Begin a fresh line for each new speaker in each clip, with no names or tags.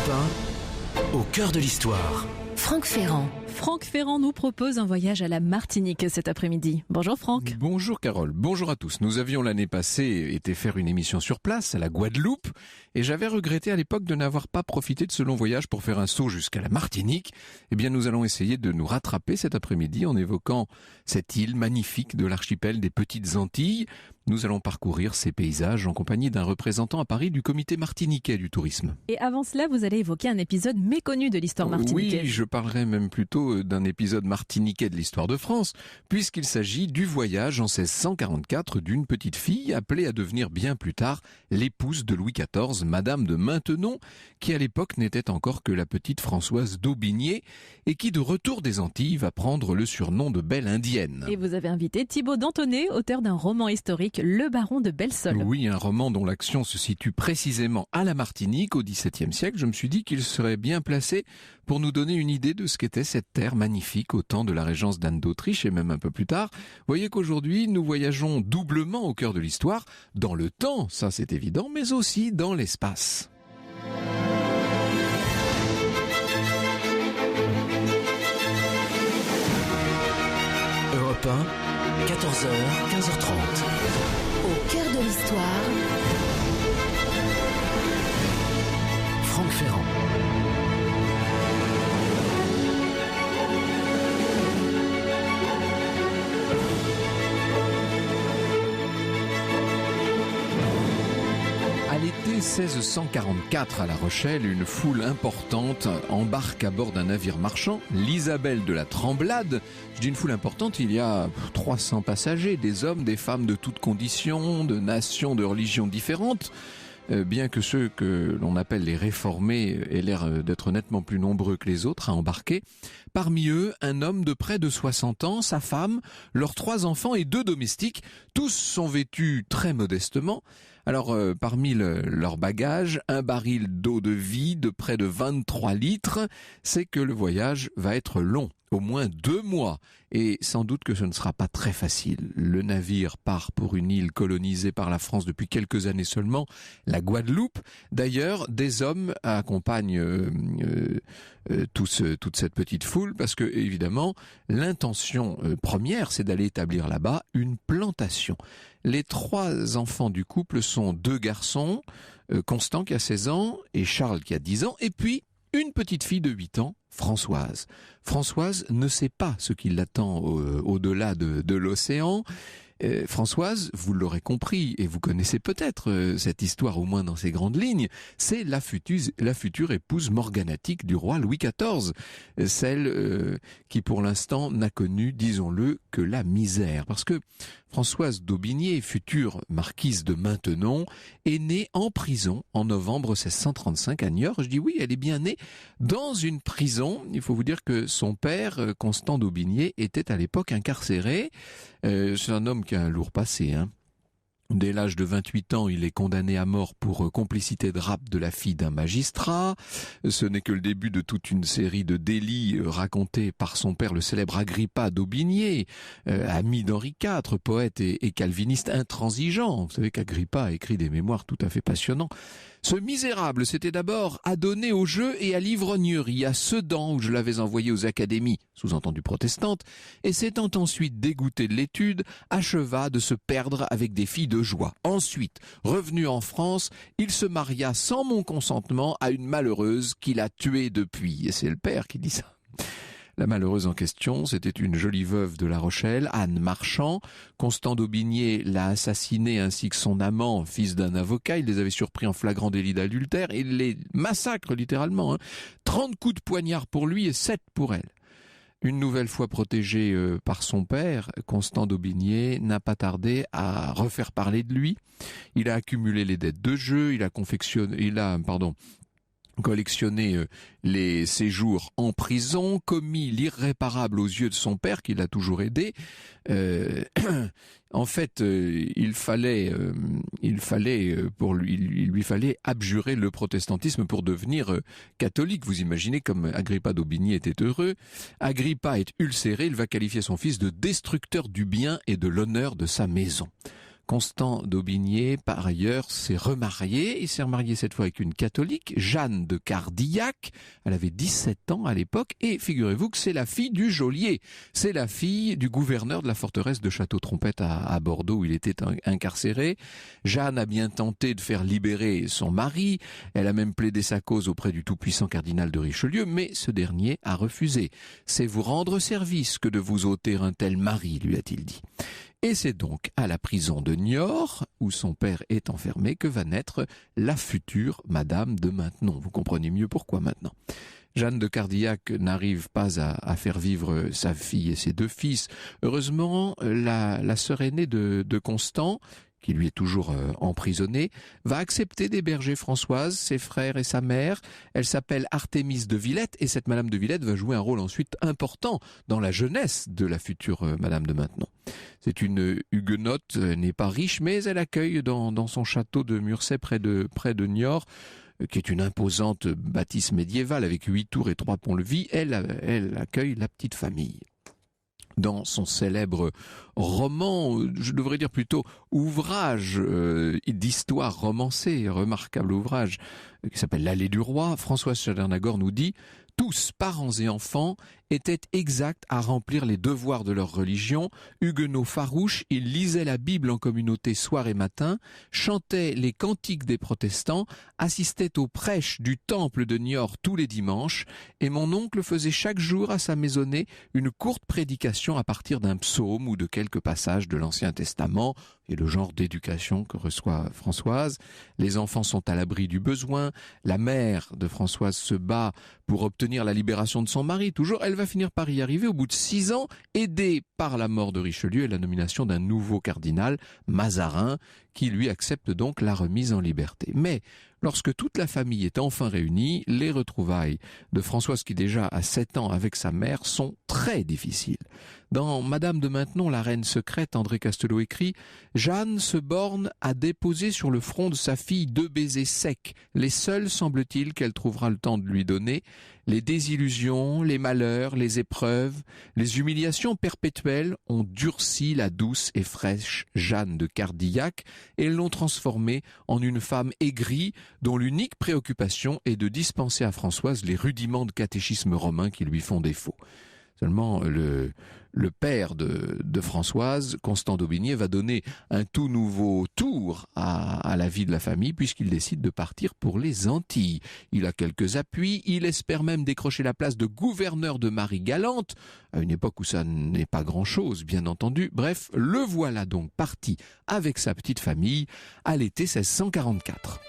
Europe 1, au cœur de l'histoire.
Franck Ferrand.
Franck Ferrand nous propose un voyage à la Martinique cet après-midi. Bonjour Franck.
Bonjour Carole, bonjour à tous. Nous avions l'année passée été faire une émission sur place à la Guadeloupe et j'avais regretté à l'époque de n'avoir pas profité de ce long voyage pour faire un saut jusqu'à la Martinique. Eh bien nous allons essayer de nous rattraper cet après-midi en évoquant cette île magnifique de l'archipel des Petites Antilles. Nous allons parcourir ces paysages en compagnie d'un représentant à Paris du comité martiniquais du tourisme.
Et avant cela, vous allez évoquer un épisode méconnu de l'histoire martiniquaise.
Oui, je parlerai même plutôt d'un épisode martiniquais de l'histoire de France, puisqu'il s'agit du voyage en 1644 d'une petite fille appelée à devenir bien plus tard l'épouse de Louis XIV, Madame de Maintenon, qui à l'époque n'était encore que la petite Françoise d'Aubigné, et qui de retour des Antilles va prendre le surnom de Belle Indienne.
Et vous avez invité Thibaut Dantonnet, auteur d'un roman historique, Le Baron de Belsol.
Oui, un roman dont l'action se situe précisément à la Martinique au XVIIe siècle. Je me suis dit qu'il serait bien placé pour nous donner une idée de ce qu'était cette terre magnifique au temps de la régence d'Anne d'Autriche et même un peu plus tard. Voyez qu'aujourd'hui, nous voyageons doublement au cœur de l'histoire, dans le temps, ça c'est évident, mais aussi dans l'espace.
Europe 1, 14h, 15h30.
Au cœur de l'histoire.
Franck Ferrand.
À l'été 1644 à La Rochelle, une foule importante embarque à bord d'un navire marchand, l'Isabelle de la Tremblade. Je dis une foule importante, il y a 300 passagers, des hommes, des femmes de toutes conditions, de nations, de religions différentes. Bien que ceux que l'on appelle les réformés aient l'air d'être nettement plus nombreux que les autres à embarquer. Parmi eux, un homme de près de 60 ans, sa femme, leurs 3 enfants et 2 domestiques. Tous sont vêtus très modestement. Alors, parmi leurs bagages, un baril d'eau de vie de près de 23 litres. C'est que le voyage va être long. Au moins 2 mois, et sans doute que ce ne sera pas très facile. Le navire part pour une île colonisée par la France depuis quelques années seulement, la Guadeloupe. D'ailleurs, des hommes accompagnent toute cette petite foule, parce que évidemment, l'intention première, c'est d'aller établir là-bas une plantation. Les 3 enfants du couple sont 2 garçons, Constant qui a 16 ans et Charles qui a 10 ans, et puis une petite fille de 8 ans, Françoise. Françoise ne sait pas ce qui l'attend au-delà de l'océan. Françoise, vous l'aurez compris, et vous connaissez peut-être cette histoire au moins dans ses grandes lignes, c'est la future épouse morganatique du roi Louis XIV, celle qui pour l'instant n'a connu, disons-le, que la misère. Parce que Françoise d'Aubigné, future marquise de Maintenon, est née en prison en novembre 1635 à Niort. Je dis oui, elle est bien née dans une prison. Il faut vous dire que son père, Constant d'Aubigné, était à l'époque incarcéré. C'est un homme qui a un lourd passé, hein. Dès l'âge de 28 ans, il est condamné à mort pour complicité de rape de la fille d'un magistrat. Ce n'est que le début de toute une série de délits racontés par son père, le célèbre Agrippa d'Aubigné, ami d'Henri IV, poète et calviniste intransigeant. Vous savez qu'Agrippa a écrit des mémoires tout à fait passionnants. Ce misérable s'était d'abord adonné au jeu et à l'ivrognerie, à Sedan, où je l'avais envoyé aux académies, sous-entendu protestantes, et s'étant ensuite dégoûté de l'étude, acheva de se perdre avec des filles de joie. Ensuite, revenu en France, il se maria sans mon consentement à une malheureuse qu'il a tuée depuis. Et c'est le père qui dit ça. La malheureuse en question, c'était une jolie veuve de La Rochelle, Anne Marchand. Constant d'Aubigné l'a assassinée ainsi que son amant, fils d'un avocat. Il les avait surpris en flagrant délit d'adultère. Il les massacre littéralement. 30 coups de poignard pour lui et 7 pour elle. Une nouvelle fois protégé par son père, Constant d'Aubigné n'a pas tardé à refaire parler de lui. Il a accumulé les dettes de jeu, il a collectionné les séjours en prison, commis l'irréparable aux yeux de son père qui l'a toujours aidé. En fait, il lui fallait abjurer le protestantisme pour devenir catholique. Vous imaginez comme Agrippa d'Aubigné était heureux. Agrippa est ulcéré, il va qualifier son fils de destructeur du bien et de l'honneur de sa maison. Constant d'Aubigné, par ailleurs, s'est remarié. Il s'est remarié cette fois avec une catholique, Jeanne de Cardillac. Elle avait 17 ans à l'époque. Et figurez-vous que c'est la fille du geôlier. C'est la fille du gouverneur de la forteresse de Château-Trompette à Bordeaux, où il était incarcéré. Jeanne a bien tenté de faire libérer son mari. Elle a même plaidé sa cause auprès du tout-puissant cardinal de Richelieu, mais ce dernier a refusé. « C'est vous rendre service que de vous ôter un tel mari », lui a-t-il dit. Et c'est donc à la prison de Niort, où son père est enfermé, que va naître la future Madame de Maintenon. Vous comprenez mieux pourquoi maintenant. Jeanne de Cardillac n'arrive pas à faire vivre sa fille et ses 2 fils. Heureusement, la sœur aînée de Constant, qui lui est toujours emprisonné, va accepter d'héberger Françoise, ses frères et sa mère. Elle s'appelle Artémise de Villette, et cette Madame de Villette va jouer un rôle ensuite important dans la jeunesse de la future Madame de Maintenon. C'est une huguenote, elle n'est pas riche, mais elle accueille dans son château de Murcey près de Niort, qui est une imposante bâtisse médiévale avec 8 tours et 3 ponts-levis. Elle accueille la petite famille. Dans son célèbre roman, je devrais dire plutôt ouvrage d'histoire romancée, remarquable ouvrage, qui s'appelle L'Allée du Roi, Françoise Chalernagor nous dit « Tous, parents et enfants, étaient exacts à remplir les devoirs de leur religion. Huguenots farouches, ils lisaient la Bible en communauté soir et matin, chantaient les cantiques des protestants, assistaient aux prêches du temple de Niort tous les dimanches, et mon oncle faisait chaque jour à sa maisonnée une courte prédication à partir d'un psaume ou de quelques passages de l'Ancien Testament, et le genre d'éducation que reçoit Françoise. Les enfants sont à l'abri du besoin. La mère de Françoise se bat pour obtenir la libération de son mari. Toujours, elle va finir par y arriver au bout de 6 ans, aidée par la mort de Richelieu et la nomination d'un nouveau cardinal, Mazarin, qui lui accepte donc la remise en liberté. Mais lorsque toute la famille est enfin réunie, les retrouvailles de Françoise, qui déjà a 7 ans avec sa mère, sont très difficiles. Dans Madame de Maintenon, la reine secrète, André Castelot écrit « Jeanne se borne à déposer sur le front de sa fille 2 baisers secs, les seuls, semble-t-il, qu'elle trouvera le temps de lui donner. Les désillusions, les malheurs, les épreuves, les humiliations perpétuelles ont durci la douce et fraîche Jeanne de Cardillac et l'ont transformée en une femme aigrie dont l'unique préoccupation est de dispenser à Françoise les rudiments de catéchisme romain qui lui font défaut. » Seulement, le père de Françoise, Constant d'Aubigné, va donner un tout nouveau tour à la vie de la famille puisqu'il décide de partir pour les Antilles. Il a quelques appuis, il espère même décrocher la place de gouverneur de Marie-Galante, à une époque où ça n'est pas grand-chose, bien entendu. Bref, le voilà donc parti avec sa petite famille à l'été 1644.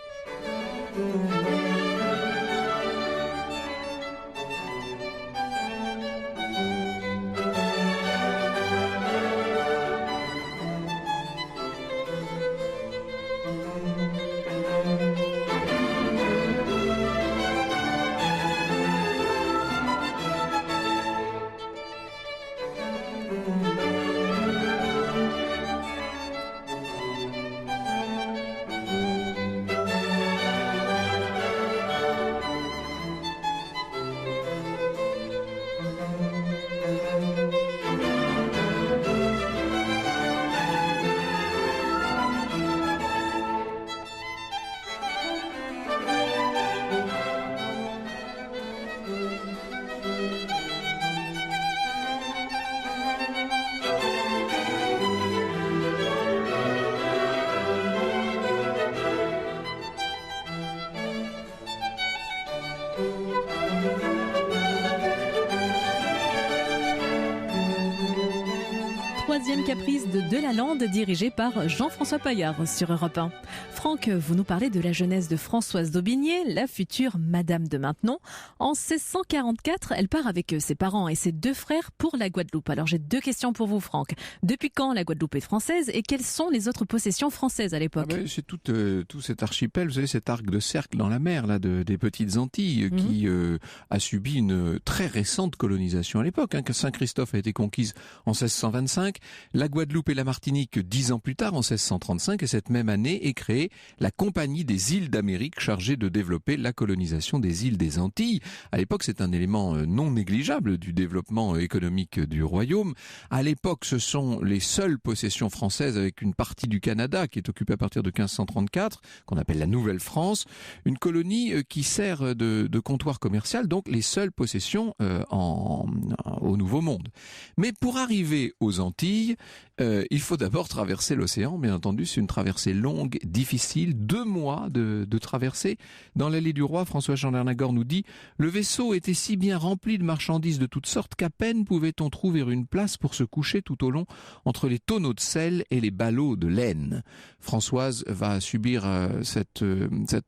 Troisième caprice de Delalande, dirigé par Jean-François Paillard sur Europe 1. Franck, vous nous parlez de la jeunesse de Françoise d'Aubigné, la future Madame de Maintenon. En 1644, elle part avec ses parents et ses 2 frères pour la Guadeloupe. Alors j'ai 2 questions pour vous, Franck. Depuis quand la Guadeloupe est française et quelles sont les autres possessions françaises à l'époque?
C'est tout cet archipel, vous savez, cet arc de cercle dans la mer là, des petites Antilles qui a subi une très récente colonisation à l'époque. Saint-Christophe a été conquise en 1625 la Guadeloupe et la Martinique 10 ans plus tard, en 1635, et cette même année est créée la Compagnie des îles d'Amérique chargée de développer la colonisation des îles des Antilles. À l'époque, c'est un élément non négligeable du développement économique du royaume. À l'époque, ce sont les seules possessions françaises avec une partie du Canada qui est occupée à partir de 1534, qu'on appelle la Nouvelle-France, une colonie qui sert de comptoir commercial, donc les seules possessions au Nouveau Monde. Mais pour arriver aux Antilles, il faut d'abord traverser l'océan. Bien entendu, c'est une traversée longue, difficile, 2 mois de traversée. Dans l'allée du roi, François Chandernagor nous dit « Le vaisseau était si bien rempli de marchandises de toutes sortes qu'à peine pouvait-on trouver une place pour se coucher tout au long entre les tonneaux de sel et les ballots de laine. » Françoise va subir cette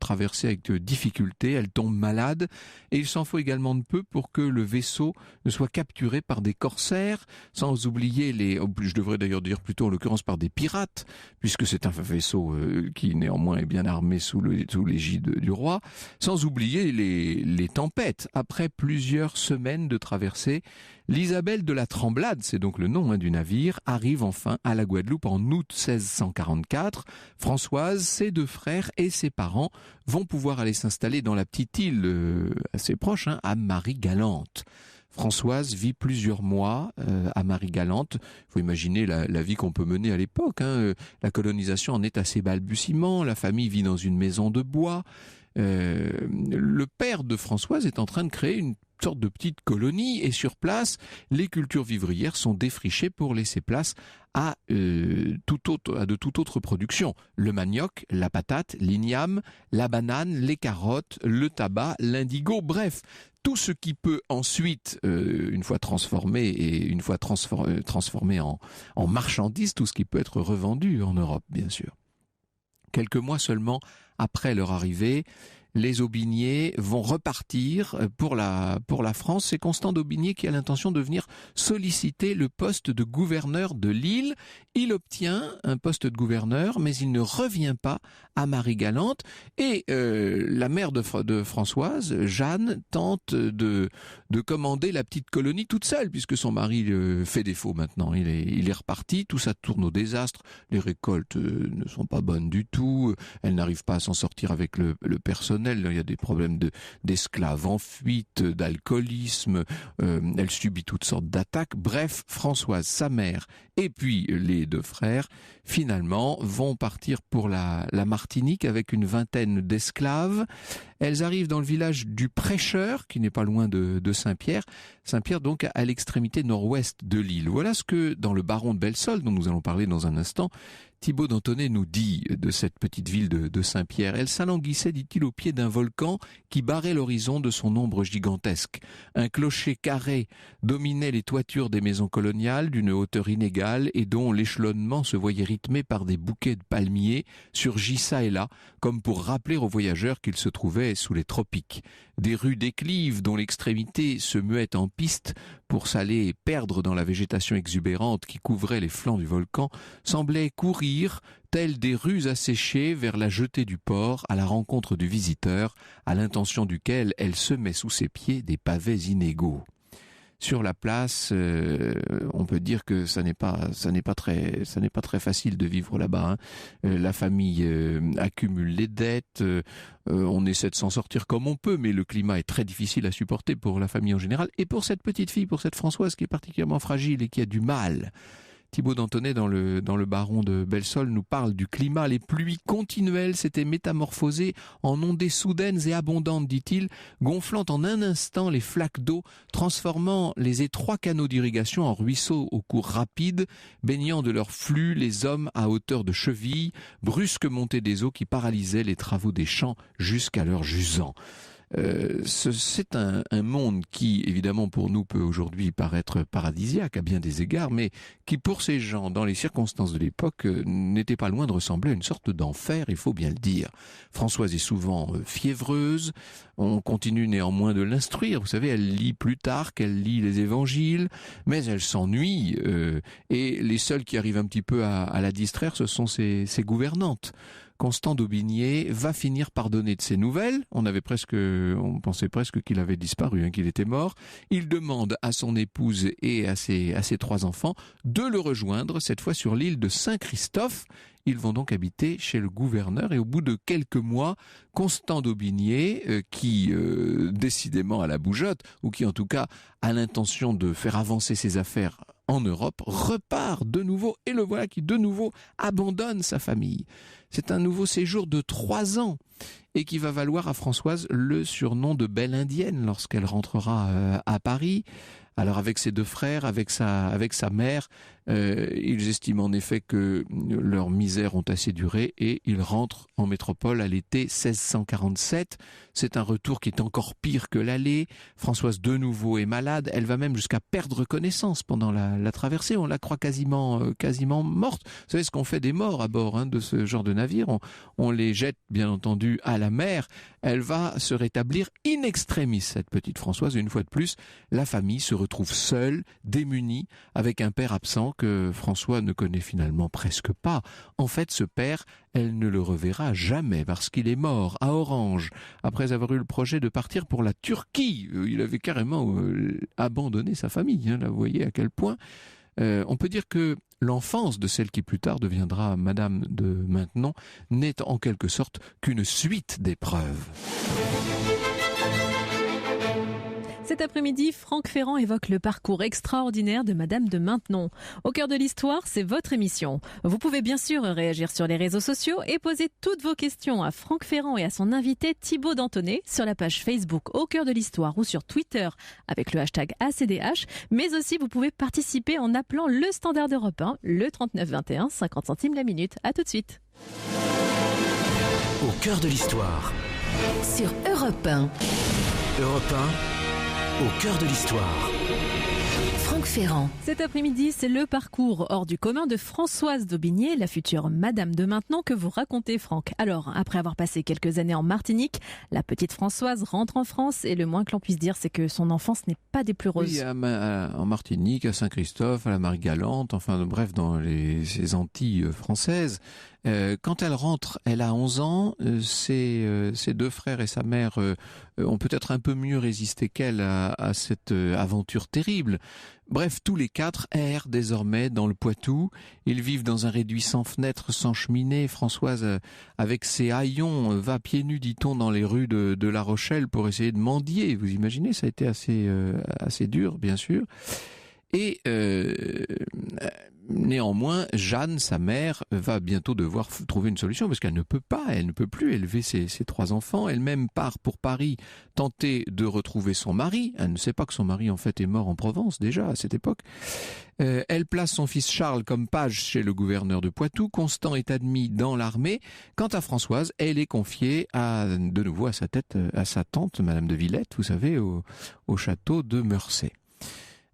traversée avec difficulté. Elle tombe malade et il s'en faut également de peu pour que le vaisseau ne soit capturé par des corsaires, sans oublier je devrais d'ailleurs dire plutôt en l'occurrence par des pirates, puisque c'est un vaisseau qui néanmoins est bien armé sous l'égide du roi, sans oublier les tempêtes. Après plusieurs semaines de traversée, l'Isabelle de la Tremblade, c'est donc le nom du navire, arrive enfin à la Guadeloupe en août 1644. Françoise, ses 2 frères et ses parents vont pouvoir aller s'installer dans la petite île assez proche, à Marie-Galante. Françoise vit plusieurs mois à Marie-Galante. Il faut imaginer la vie qu'on peut mener à l'époque. La colonisation en est à ses balbutiements. La famille vit dans une maison de bois. Le père de Françoise est en train de créer une sorte de petite colonie et sur place, les cultures vivrières sont défrichées pour laisser place à de toute autre production. Le manioc, la patate, l'igname, la banane, les carottes, le tabac, l'indigo, bref, tout ce qui peut ensuite, une fois transformé et une fois transformé en marchandises, tout ce qui peut être revendu en Europe, bien sûr. Quelques mois seulement après leur arrivée, les Aubigné vont repartir pour la France. C'est Constant d'Aubigné qui a l'intention de venir solliciter le poste de gouverneur de l'île. Il obtient un poste de gouverneur, mais il ne revient pas à Marie-Galante. Et la mère de Françoise, Jeanne, tente de commander la petite colonie toute seule, puisque son mari fait défaut maintenant. Il est reparti, tout ça tourne au désastre. Les récoltes ne sont pas bonnes du tout. Elle n'arrive pas à s'en sortir avec le personnel. Il y a des problèmes d'esclaves en fuite, d'alcoolisme, elle subit toutes sortes d'attaques. Bref, Françoise, sa mère, et puis les 2 frères, finalement, vont partir pour la Martinique avec une vingtaine d'esclaves. Elles arrivent dans le village du Prêcheur, qui n'est pas loin de Saint-Pierre. Saint-Pierre, donc, à l'extrémité nord-ouest de l'île. Voilà ce que, dans le Baron de Belsol, dont nous allons parler dans un instant, Thibaut d'Anthonay nous dit de cette petite ville de Saint-Pierre. Elle s'alanguissait, dit-il, au pied d'un volcan qui barrait l'horizon de son ombre gigantesque. Un clocher carré dominait les toitures des maisons coloniales d'une hauteur inégale et dont l'échelonnement se voyait rythmé par des bouquets de palmiers surgis çà et là, comme pour rappeler aux voyageurs qu'ils se trouvaient sous les tropiques. Des rues déclives dont l'extrémité se muait en piste pour s'aller perdre dans la végétation exubérante qui couvrait les flancs du volcan semblaient courir, telles des rues asséchées, vers la jetée du port à la rencontre du visiteur, à l'intention duquel elle semait sous ses pieds des pavés inégaux. Sur la place, on peut dire que ça n'est pas très facile de vivre là-bas. La famille accumule les dettes, on essaie de s'en sortir comme on peut, mais le climat est très difficile à supporter pour la famille en général et pour cette petite fille, pour cette Françoise qui est particulièrement fragile et qui a du mal. Thibaut d'Anthonay, dans le Baron de Belsol, nous parle du climat. Les pluies continuelles s'étaient métamorphosées en ondées soudaines et abondantes, dit-il, gonflant en un instant les flaques d'eau, transformant les étroits canaux d'irrigation en ruisseaux au cours rapide, baignant de leur flux les hommes à hauteur de cheville, brusque montée des eaux qui paralysaient les travaux des champs jusqu'à leur jusant. C'est un monde qui, évidemment, pour nous, peut aujourd'hui paraître paradisiaque à bien des égards, mais qui, pour ces gens, dans les circonstances de l'époque, n'était pas loin de ressembler à une sorte d'enfer, il faut bien le dire. Françoise est souvent fiévreuse, on continue néanmoins de l'instruire. Vous savez, elle lit Plutarque, elle lit les évangiles, mais elle s'ennuie, et les seuls qui arrivent un petit peu à la distraire, ce sont ses gouvernantes. Constant d'Aubigné va finir par donner de ses nouvelles. On pensait presque qu'il avait disparu, qu'il était mort. Il demande à son épouse et à ses 3 enfants de le rejoindre, cette fois sur l'île de Saint-Christophe. Ils vont donc habiter chez le gouverneur et au bout de quelques mois, Constant d'Aubigné, qui décidément a la bougeotte, ou qui en tout cas a l'intention de faire avancer ses affaires en Europe, repart de nouveau, et le voilà qui de nouveau abandonne sa famille. C'est un nouveau séjour de 3 ans et qui va valoir à Françoise le surnom de Belle Indienne lorsqu'elle rentrera à Paris. Alors avec ses 2 frères, avec sa mère, ils estiment en effet que leurs misères ont assez duré et ils rentrent en métropole à l'été 1647. C'est un retour qui est encore pire que l'aller. Françoise de nouveau est malade, elle va même jusqu'à perdre connaissance pendant la traversée. On la croit quasiment morte. Vous savez ce qu'on fait des morts à bord de ce genre de navire, on les jette bien entendu à la mer. Elle va se rétablir in extremis, cette petite Françoise. Une fois de plus, la famille se retrouve seule, démunie, avec un père absent que François ne connaît finalement presque pas. En fait, ce père, elle ne le reverra jamais parce qu'il est mort à Orange, après avoir eu le projet de partir pour la Turquie. Il avait carrément abandonné sa famille. Là, vous voyez à quel point. On peut dire que l'enfance de celle qui plus tard deviendra Madame de Maintenon n'est en quelque sorte qu'une suite d'épreuves.
Cet après-midi, Franck Ferrand évoque le parcours extraordinaire de Madame de Maintenon. Au cœur de l'histoire, c'est votre émission. Vous pouvez bien sûr réagir sur les réseaux sociaux et poser toutes vos questions à Franck Ferrand et à son invité Thibaut Dantonnet sur la page Facebook Au cœur de l'histoire ou sur Twitter avec le hashtag ACDH. Mais aussi, vous pouvez participer en appelant le standard d'Europe 1, le 3921, 50 centimes la minute. À tout de suite.
Au cœur de l'histoire.
Sur Europe 1.
Europe 1. Au cœur de l'histoire.
Franck Ferrand.
Cet après-midi, c'est le parcours hors du commun de Françoise d'Aubigné, la future Madame de Maintenon, que vous racontez, Franck. Alors, après avoir passé quelques années en Martinique, la petite Françoise rentre en France et le moins que l'on puisse dire, c'est que son enfance n'est pas des plus roses.
Oui, en Martinique, à Saint-Christophe, à la Marie-Galante, enfin bref, dans ces Antilles françaises. Quand elle rentre, elle a 11 ans, ses 2 frères et sa mère ont peut-être un peu mieux résisté qu'elle à cette aventure terrible. Bref, tous les 4 errent désormais dans le Poitou. Ils vivent dans un réduit sans fenêtre, sans cheminée. Françoise, avec ses haillons, va pieds nus, dit-on, dans les rues de La Rochelle pour essayer de mendier. Vous imaginez, ça a été assez dur, bien sûr. Et néanmoins, Jeanne, sa mère, va bientôt devoir trouver une solution parce qu'elle ne peut plus élever ses 3 enfants. Elle-même part pour Paris tenter de retrouver son mari. Elle ne sait pas que son mari, en fait, est mort en Provence déjà à cette époque. Elle place son fils Charles comme page chez le gouverneur de Poitou. Constant est admis dans l'armée. Quant à Françoise, elle est confiée de nouveau à sa tante, Madame de Villette, vous savez, au château de Meurcey.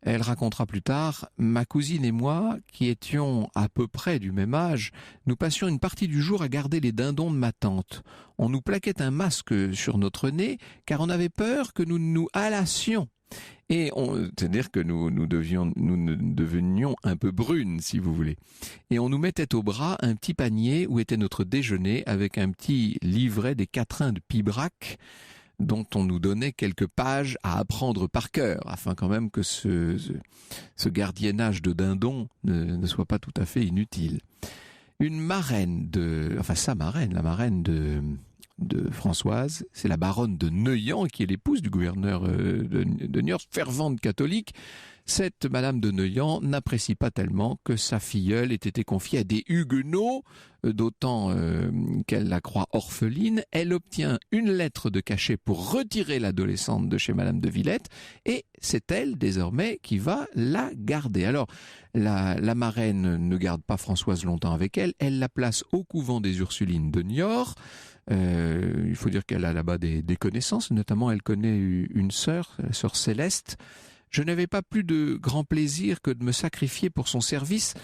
Elle racontera plus tard, ma cousine et moi, qui étions à peu près du même âge, nous passions une partie du jour à garder les dindons de ma tante. On nous plaquait un masque sur notre nez, car on avait peur que nous nous halassions. Et c'est-à-dire que nous devenions un peu brunes, si vous voulez. Et on nous mettait au bras un petit panier où était notre déjeuner avec un petit livret des quatrains de Pibrac, dont on nous donnait quelques pages à apprendre par cœur, afin quand même que ce gardiennage de dindon ne soit pas tout à fait inutile. Une marraine sa marraine, la marraine de Françoise, c'est la baronne de Neuillan, qui est l'épouse du gouverneur de Niort, fervente catholique. Cette Madame de Neuillan n'apprécie pas tellement que sa filleule ait été confiée à des huguenots, d'autant qu'elle la croit orpheline. Elle obtient une lettre de cachet pour retirer l'adolescente de chez Madame de Villette, et c'est elle désormais qui va la garder. Alors, la marraine ne garde pas Françoise longtemps avec elle, elle la place au couvent des Ursulines de Niort. Il faut dire qu'elle a là-bas des connaissances, notamment elle connaît une sœur, la sœur Céleste. Je n'avais pas plus de grand plaisir que de me sacrifier pour son service,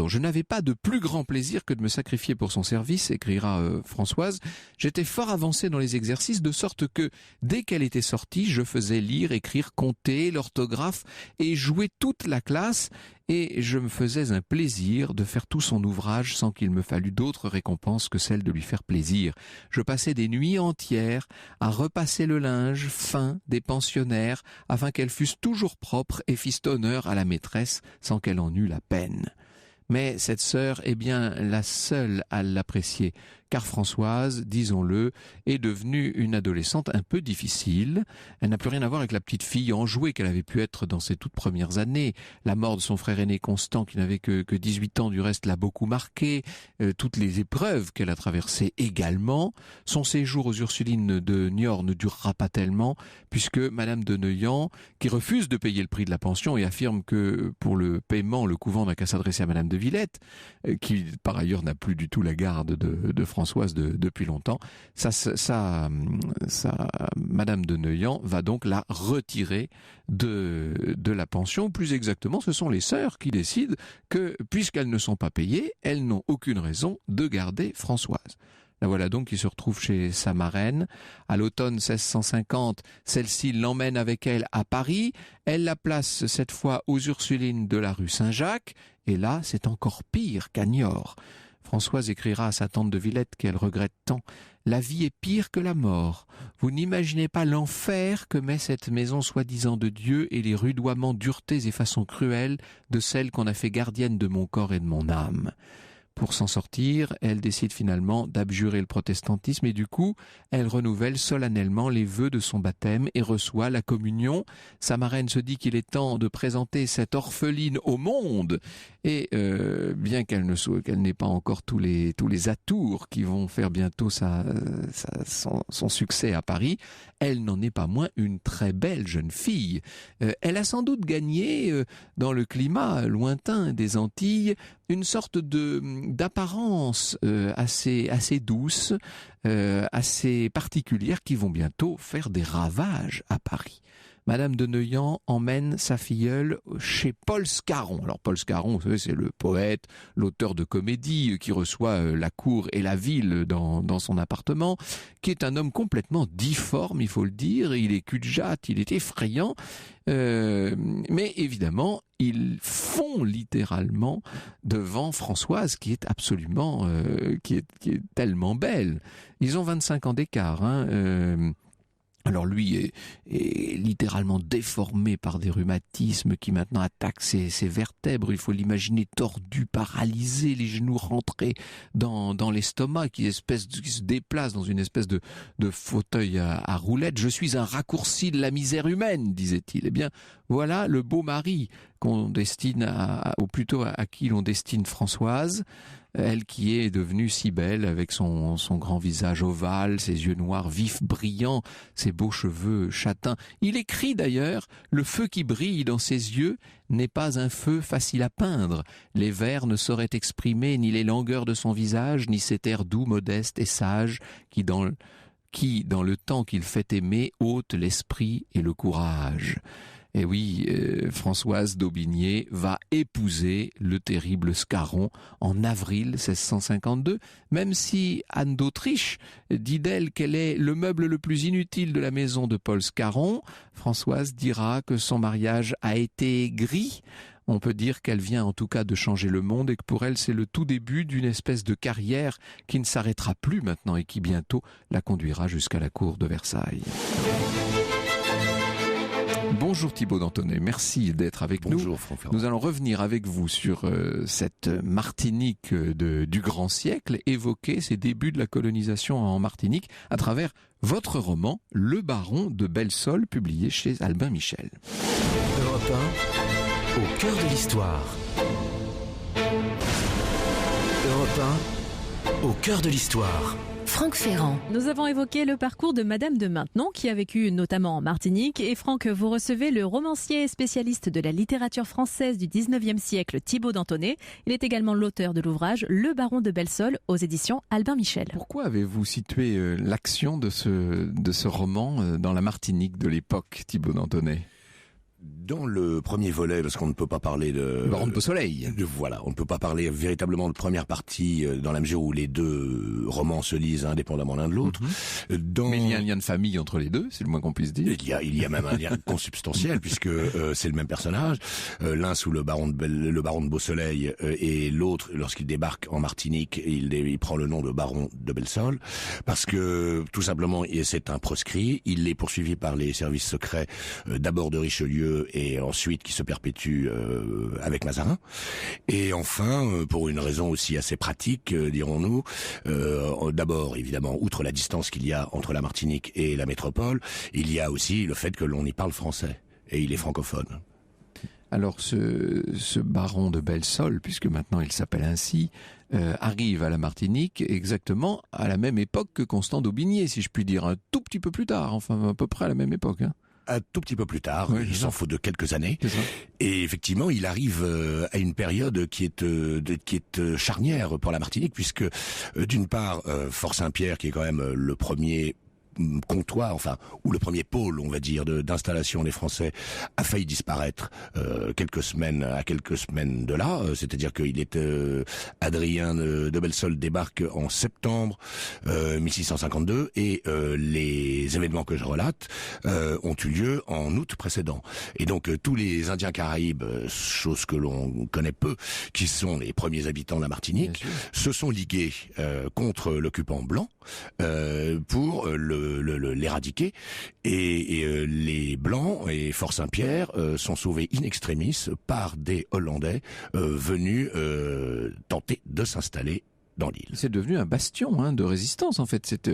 je n'avais pas de plus grand plaisir que de me sacrifier pour son service, écrira Françoise. J'étais fort avancé dans les exercices, de sorte que, dès qu'elle était sortie, je faisais lire, écrire, compter, l'orthographe et jouer toute la classe, et je me faisais un plaisir de faire tout son ouvrage sans qu'il me fallût d'autre récompense que celle de lui faire plaisir. Je passais des nuits entières à repasser le linge fin des pensionnaires afin qu'elles fussent toujours propres et fissent honneur à la maîtresse sans qu'elle en eût la peine. Mais cette sœur est bien la seule à l'apprécier, car Françoise, disons-le, est devenue une adolescente un peu difficile. Elle n'a plus rien à voir avec la petite fille enjouée qu'elle avait pu être dans ses toutes premières années. La mort de son frère aîné Constant, qui n'avait que 18 ans du reste, l'a beaucoup marquée. Toutes les épreuves qu'elle a traversées également. Son séjour aux Ursulines de Niort ne durera pas tellement, puisque Madame de Neuillan, qui refuse de payer le prix de la pension et affirme que pour le paiement, le couvent n'a qu'à s'adresser à Madame de Villette, qui par ailleurs n'a plus du tout la garde de Françoise depuis longtemps, Madame de Neuillan va donc la retirer de la pension. Plus exactement, ce sont les sœurs qui décident que, puisqu'elles ne sont pas payées, elles n'ont aucune raison de garder Françoise. La voilà donc qui se retrouve chez sa marraine. À l'automne 1650, celle-ci l'emmène avec elle à Paris. Elle la place cette fois aux Ursulines de la rue Saint-Jacques. Et là, c'est encore pire qu'à Niort. Françoise écrira à sa tante de Villette qu'elle regrette tant. « La vie est pire que la mort. Vous n'imaginez pas l'enfer que met cette maison soi-disant de Dieu et les rudoiements, duretés et façons cruelles de celle qu'on a fait gardienne de mon corps et de mon âme. » Pour s'en sortir, elle décide finalement d'abjurer le protestantisme et du coup, elle renouvelle solennellement les vœux de son baptême et reçoit la communion. Sa marraine se dit qu'il est temps de présenter cette orpheline au monde et bien qu'elle n'ait pas encore tous les atours qui vont faire bientôt son succès à Paris, elle n'en est pas moins une très belle jeune fille. Elle a sans doute gagné dans le climat lointain des Antilles une sorte d'apparence assez douce, assez particulière, qui vont bientôt faire des ravages à Paris. Madame de Neuillan emmène sa filleule chez Paul Scarron. Alors Paul Scarron, vous savez, c'est le poète, l'auteur de comédies qui reçoit la cour et la ville dans son appartement, qui est un homme complètement difforme, il faut le dire. Il est cul-de-jatte, il est effrayant, mais évidemment, ils font littéralement devant Françoise, qui est absolument, qui est tellement belle. Ils ont 25 ans d'écart, Alors lui est littéralement déformé par des rhumatismes qui maintenant attaquent ses vertèbres. Il faut l'imaginer tordu, paralysé, les genoux rentrés dans l'estomac, qui se déplace dans une espèce de fauteuil à roulettes. « Je suis un raccourci de la misère humaine », disait-il. Eh bien, voilà le beau mari qu'on destine ou plutôt à qui l'on destine Françoise. Elle qui est devenue si belle avec son grand visage ovale, ses yeux noirs vifs, brillants, ses beaux cheveux châtains. Il écrit d'ailleurs « Le feu qui brille dans ses yeux n'est pas un feu facile à peindre. Les vers ne sauraient exprimer ni les langueurs de son visage, ni cet air doux, modeste et sage qui, dans le temps qu'il fait aimer, ôte l'esprit et le courage. » Et oui, Françoise d'Aubigné va épouser le terrible Scarron en avril 1652, même si Anne d'Autriche dit d'elle qu'elle est le meuble le plus inutile de la maison de Paul Scarron. Françoise dira que son mariage a été gris. On peut dire qu'elle vient en tout cas de changer le monde et que pour elle c'est le tout début d'une espèce de carrière qui ne s'arrêtera plus maintenant et qui bientôt la conduira jusqu'à la cour de Versailles. Bonjour Thibaut d'Antonay, merci d'être avec nous.
Bonjour Franck Ferrand.
Nous allons revenir avec vous sur cette Martinique du grand siècle, évoquer ces débuts de la colonisation en Martinique à travers votre roman Le Baron de Belsol, publié chez Albin Michel.
Europe 1, au cœur de l'histoire. Europe 1, au cœur de l'histoire.
Franck Ferrand.
Nous avons évoqué le parcours de Madame de Maintenon, qui a vécu notamment en Martinique. Et Franck, vous recevez le romancier et spécialiste de la littérature française du 19e siècle, Thibaut d'Antonay. Il est également l'auteur de l'ouvrage Le Baron de Belsol, aux éditions Albin Michel.
Pourquoi avez-vous situé l'action de ce roman dans la Martinique de l'époque, Thibaut d'Antonay ?
Dans le premier volet, parce qu'on ne peut pas parler de...
Le Baron de Beausoleil.
Voilà, on ne peut pas parler véritablement de première partie dans la mesure où les deux romans se lisent indépendamment l'un de l'autre.
Mais il y a un lien de famille entre les deux, c'est le moins qu'on puisse dire.
Il y a même un lien consubstantiel puisque c'est le même personnage. L'un sous le baron de Beausoleil et l'autre, lorsqu'il débarque en Martinique, il prend le nom de baron de Belsol parce que tout simplement c'est un proscrit. Il est poursuivi par les services secrets d'abord de Richelieu et ensuite qui se perpétue avec Mazarin. Et enfin, pour une raison aussi assez pratique, dirons-nous, d'abord évidemment, outre la distance qu'il y a entre la Martinique et la métropole, il y a aussi le fait que l'on y parle français et il est francophone.
Alors ce baron de Belsol, puisque maintenant il s'appelle ainsi, arrive à la Martinique exactement à la même époque que Constant d'Aubigné, si je puis dire, un tout petit peu plus tard, enfin à peu près à la même époque.
Un tout petit peu plus tard,
oui,
il s'en faut de quelques années. Et effectivement, il arrive à une période qui est charnière pour la Martinique, puisque d'une part, Fort Saint-Pierre, qui est quand même le premier comptoir, enfin, ou le premier pôle, on va dire, d'installation des Français, a failli disparaître quelques semaines de là. C'est-à-dire qu'il est Adrien de Belsol débarque en septembre 1652 et les événements que je relate ont eu lieu en août précédent. Et donc tous les Indiens Caraïbes, chose que l'on connaît peu, qui sont les premiers habitants de la Martinique, se sont ligués contre l'occupant blanc pour l'éradiquer et les Blancs et Fort Saint-Pierre sont sauvés in extremis par des Hollandais venus tenter de s'installer dans l'île.
C'est devenu un bastion de résistance en fait. C'est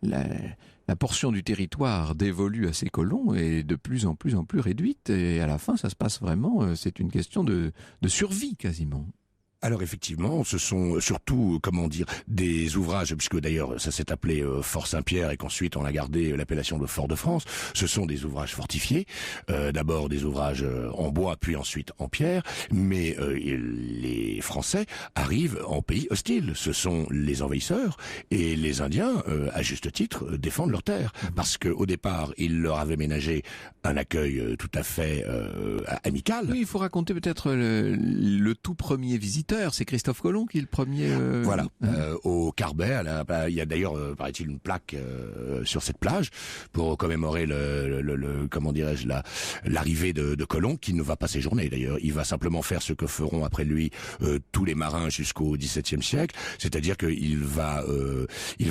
la portion du territoire dévolue à ces colons est de plus en plus réduite et à la fin ça se passe vraiment, c'est une question de survie quasiment.
Alors effectivement, ce sont surtout, comment dire, des ouvrages, puisque d'ailleurs ça s'est appelé Fort Saint-Pierre et qu'ensuite on a gardé l'appellation de Fort de France, ce sont des ouvrages fortifiés, d'abord des ouvrages en bois puis ensuite en pierre, mais les Français arrivent en pays hostile, ce sont les envahisseurs et les Indiens, à juste titre, défendent leurs terres, parce qu'au départ ils leur avaient ménagé un accueil tout à fait amical.
Oui, il faut raconter peut-être le tout premier visiteur. C'est Christophe Colomb qui est le premier...
Voilà, au Carbet, il y a d'ailleurs, paraît-il, une plaque sur cette plage pour commémorer comment dirais-je, l'arrivée de Colomb, qui ne va pas séjourner d'ailleurs. Il va simplement faire ce que feront après lui tous les marins jusqu'au XVIIe siècle, c'est-à-dire qu'il va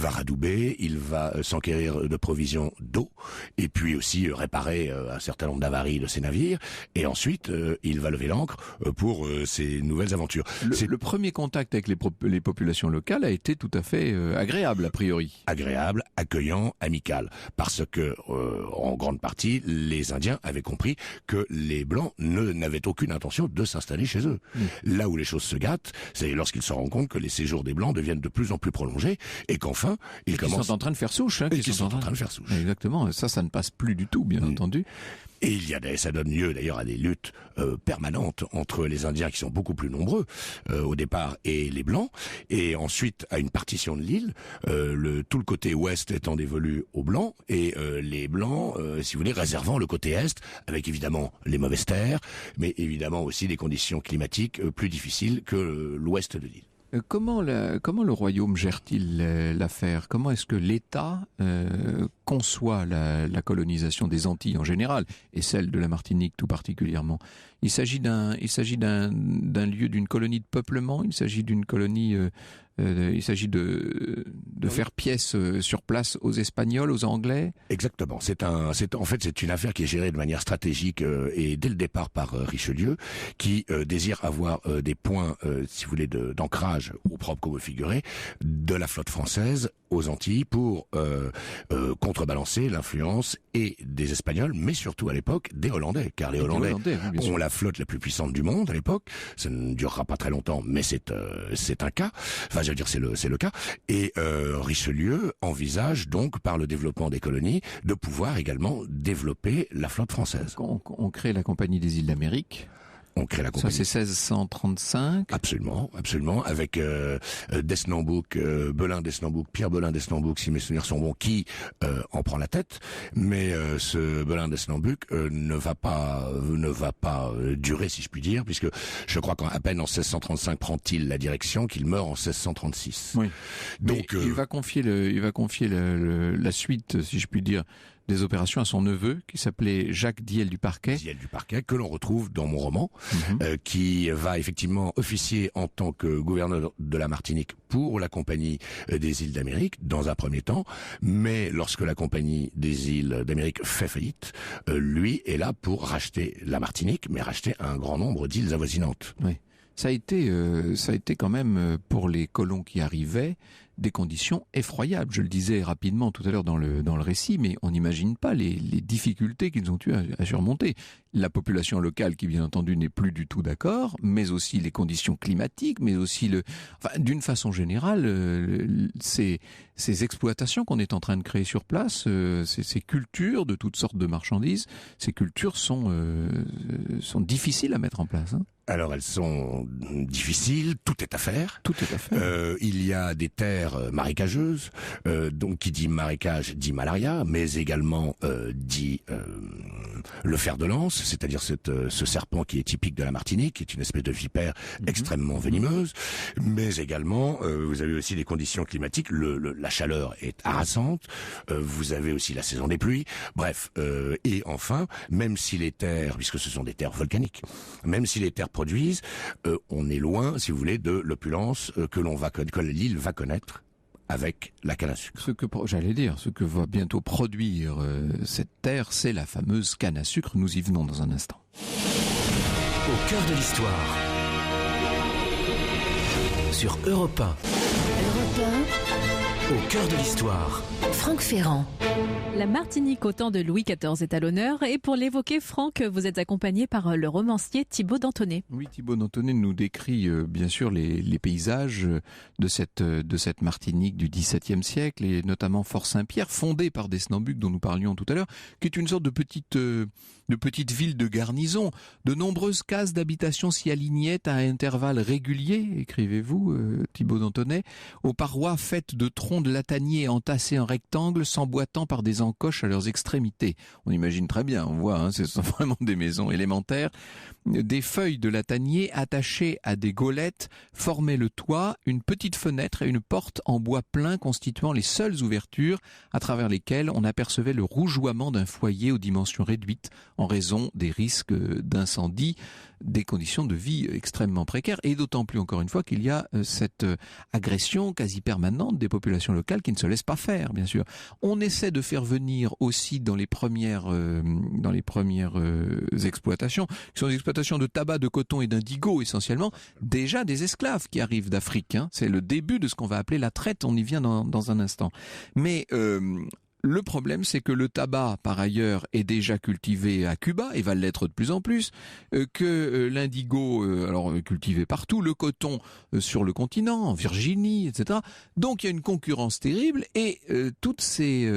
radouber, il va s'enquérir de provisions d'eau, et puis aussi réparer un certain nombre d'avaries de ses navires, et ensuite il va lever l'ancre pour ses nouvelles aventures.
Le premier contact avec les populations locales a été tout à fait agréable, a priori.
Agréable, accueillant, amical. Parce que, en grande partie, les Indiens avaient compris que les Blancs n'avaient aucune intention de s'installer chez eux. Là où les choses se gâtent, c'est lorsqu'ils se rendent compte que les séjours des Blancs deviennent de plus en plus prolongés et qu'enfin, ils sont
en train de faire souche.
Ils sont en train de faire souche.
Exactement. Ça ne passe plus du tout, bien entendu.
Et ça donne lieu d'ailleurs à des luttes permanentes entre les Indiens qui sont beaucoup plus nombreux au départ et les Blancs, et ensuite à une partition de l'île, tout le côté ouest étant dévolu aux Blancs et les Blancs, si vous voulez, réservant le côté est, avec évidemment les mauvaises terres, mais évidemment aussi des conditions climatiques plus difficiles que l'ouest de l'île.
Comment le royaume gère-t-il l'affaire? Comment est-ce que l'État conçoit la colonisation des Antilles en général et celle de la Martinique tout particulièrement? Il s'agit d'un lieu, d'une colonie de peuplement. Il s'agit d'une colonie. Il s'agit de faire pièce sur place aux Espagnols, aux Anglais.
Exactement. En fait, c'est une affaire qui est gérée de manière stratégique et dès le départ par Richelieu, qui désire avoir des points, si vous voulez, d'ancrage, au propre comme au figuré, de la flotte française aux Antilles pour contrebalancer l'influence et des Espagnols, mais surtout à l'époque des Hollandais, car les Hollandais ont la flotte la plus puissante du monde à l'époque. Ça ne durera pas très longtemps, mais c'est un cas. Enfin, je veux dire, c'est le cas. Et Richelieu envisage donc, par le développement des colonies, de pouvoir également développer la flotte française.
On crée la Compagnie des îles d'Amérique.
on crée la compagnie.
Ça c'est 1635.
Absolument, avec d'Esnambouc, Belin d'Esnambouc, Pierre Belin d'Esnambouc, si mes souvenirs sont bons, qui en prend la tête. Mais ce Belin d'Esnambouc ne va pas durer, si je puis dire, puisque je crois qu'à peine en 1635 prend-il la direction, qu'il meurt en 1636.
Oui.
Donc
il va confier la suite, si je puis dire, des opérations à son neveu qui s'appelait Jacques Diel du Parquet.
Diel du Parquet, que l'on retrouve dans mon roman, qui va effectivement officier en tant que gouverneur de la Martinique pour la Compagnie des îles d'Amérique, dans un premier temps, mais lorsque la Compagnie des îles d'Amérique fait faillite, lui est là pour racheter la Martinique, mais racheter un grand nombre d'îles avoisinantes.
Oui. Ça a été quand même, pour les colons qui arrivaient, des conditions effroyables. Je le disais rapidement tout à l'heure dans le récit, mais on n'imagine pas les difficultés qu'ils ont eu à surmonter. La population locale qui, bien entendu, n'est plus du tout d'accord, mais aussi les conditions climatiques, mais aussi d'une façon générale, ces exploitations qu'on est en train de créer sur place, ces cultures de toutes sortes de marchandises, ces cultures sont difficiles à mettre en place, hein.
Alors elles sont difficiles, tout est à faire.
Tout est à faire.
Il y a des terres marécageuses, donc qui dit marécage dit malaria, mais également dit le fer de lance, c'est-à-dire ce serpent qui est typique de la Martinique, qui est une espèce de vipère extrêmement venimeuse, mais également vous avez aussi des conditions climatiques, la chaleur est harassante, vous avez aussi la saison des pluies, bref, et enfin, même si les terres, puisque ce sont des terres volcaniques, même si les terres produisent, on est loin, si vous voulez, de l'opulence que l'île va connaître avec la canne à sucre.
Ce que va bientôt produire cette terre, c'est la fameuse canne à sucre. Nous y venons dans un instant.
Au cœur de l'histoire. Sur Europe 1.
Europe
Au cœur de l'histoire.
1, Franck Ferrand.
La Martinique au temps de Louis XIV est à l'honneur et pour l'évoquer, Franck, vous êtes accompagné par le romancier Thibaut d'Anthonay.
Oui, Thibaut d'Anthonay nous décrit bien sûr les paysages de cette Martinique du XVIIe siècle et notamment Fort Saint-Pierre, fondée par d'Esnambouc dont nous parlions tout à l'heure, qui est une sorte de petite ville de garnison. De nombreuses cases d'habitation s'y alignaient à intervalles réguliers, écrivez-vous, Thibaut d'Anthonay, aux parois faites de troncs de lataniers entassés en rectangle, s'emboîtant par des encoches à leurs extrémités. On imagine très bien, on voit, ce sont vraiment des maisons élémentaires. Des feuilles de latanier attachées à des gaulettes formaient le toit, une petite fenêtre et une porte en bois plein constituant les seules ouvertures à travers lesquelles on apercevait le rougeoiement d'un foyer aux dimensions réduites en raison des risques d'incendie, des conditions de vie extrêmement précaires et d'autant plus encore une fois qu'il y a cette agression quasi permanente des populations locales qui ne se laissent pas faire, bien sûr. On essaie de faire venir aussi dans les premières exploitations, qui sont des exploitations de tabac, de coton et d'indigo essentiellement, déjà des esclaves qui arrivent d'Afrique. C'est le début de ce qu'on va appeler la traite, on y vient dans un instant. Mais le problème, c'est que le tabac, par ailleurs, est déjà cultivé à Cuba et va l'être de plus en plus, que l'indigo, alors cultivé partout, le coton sur le continent, en Virginie, etc. Donc il y a une concurrence terrible et toutes ces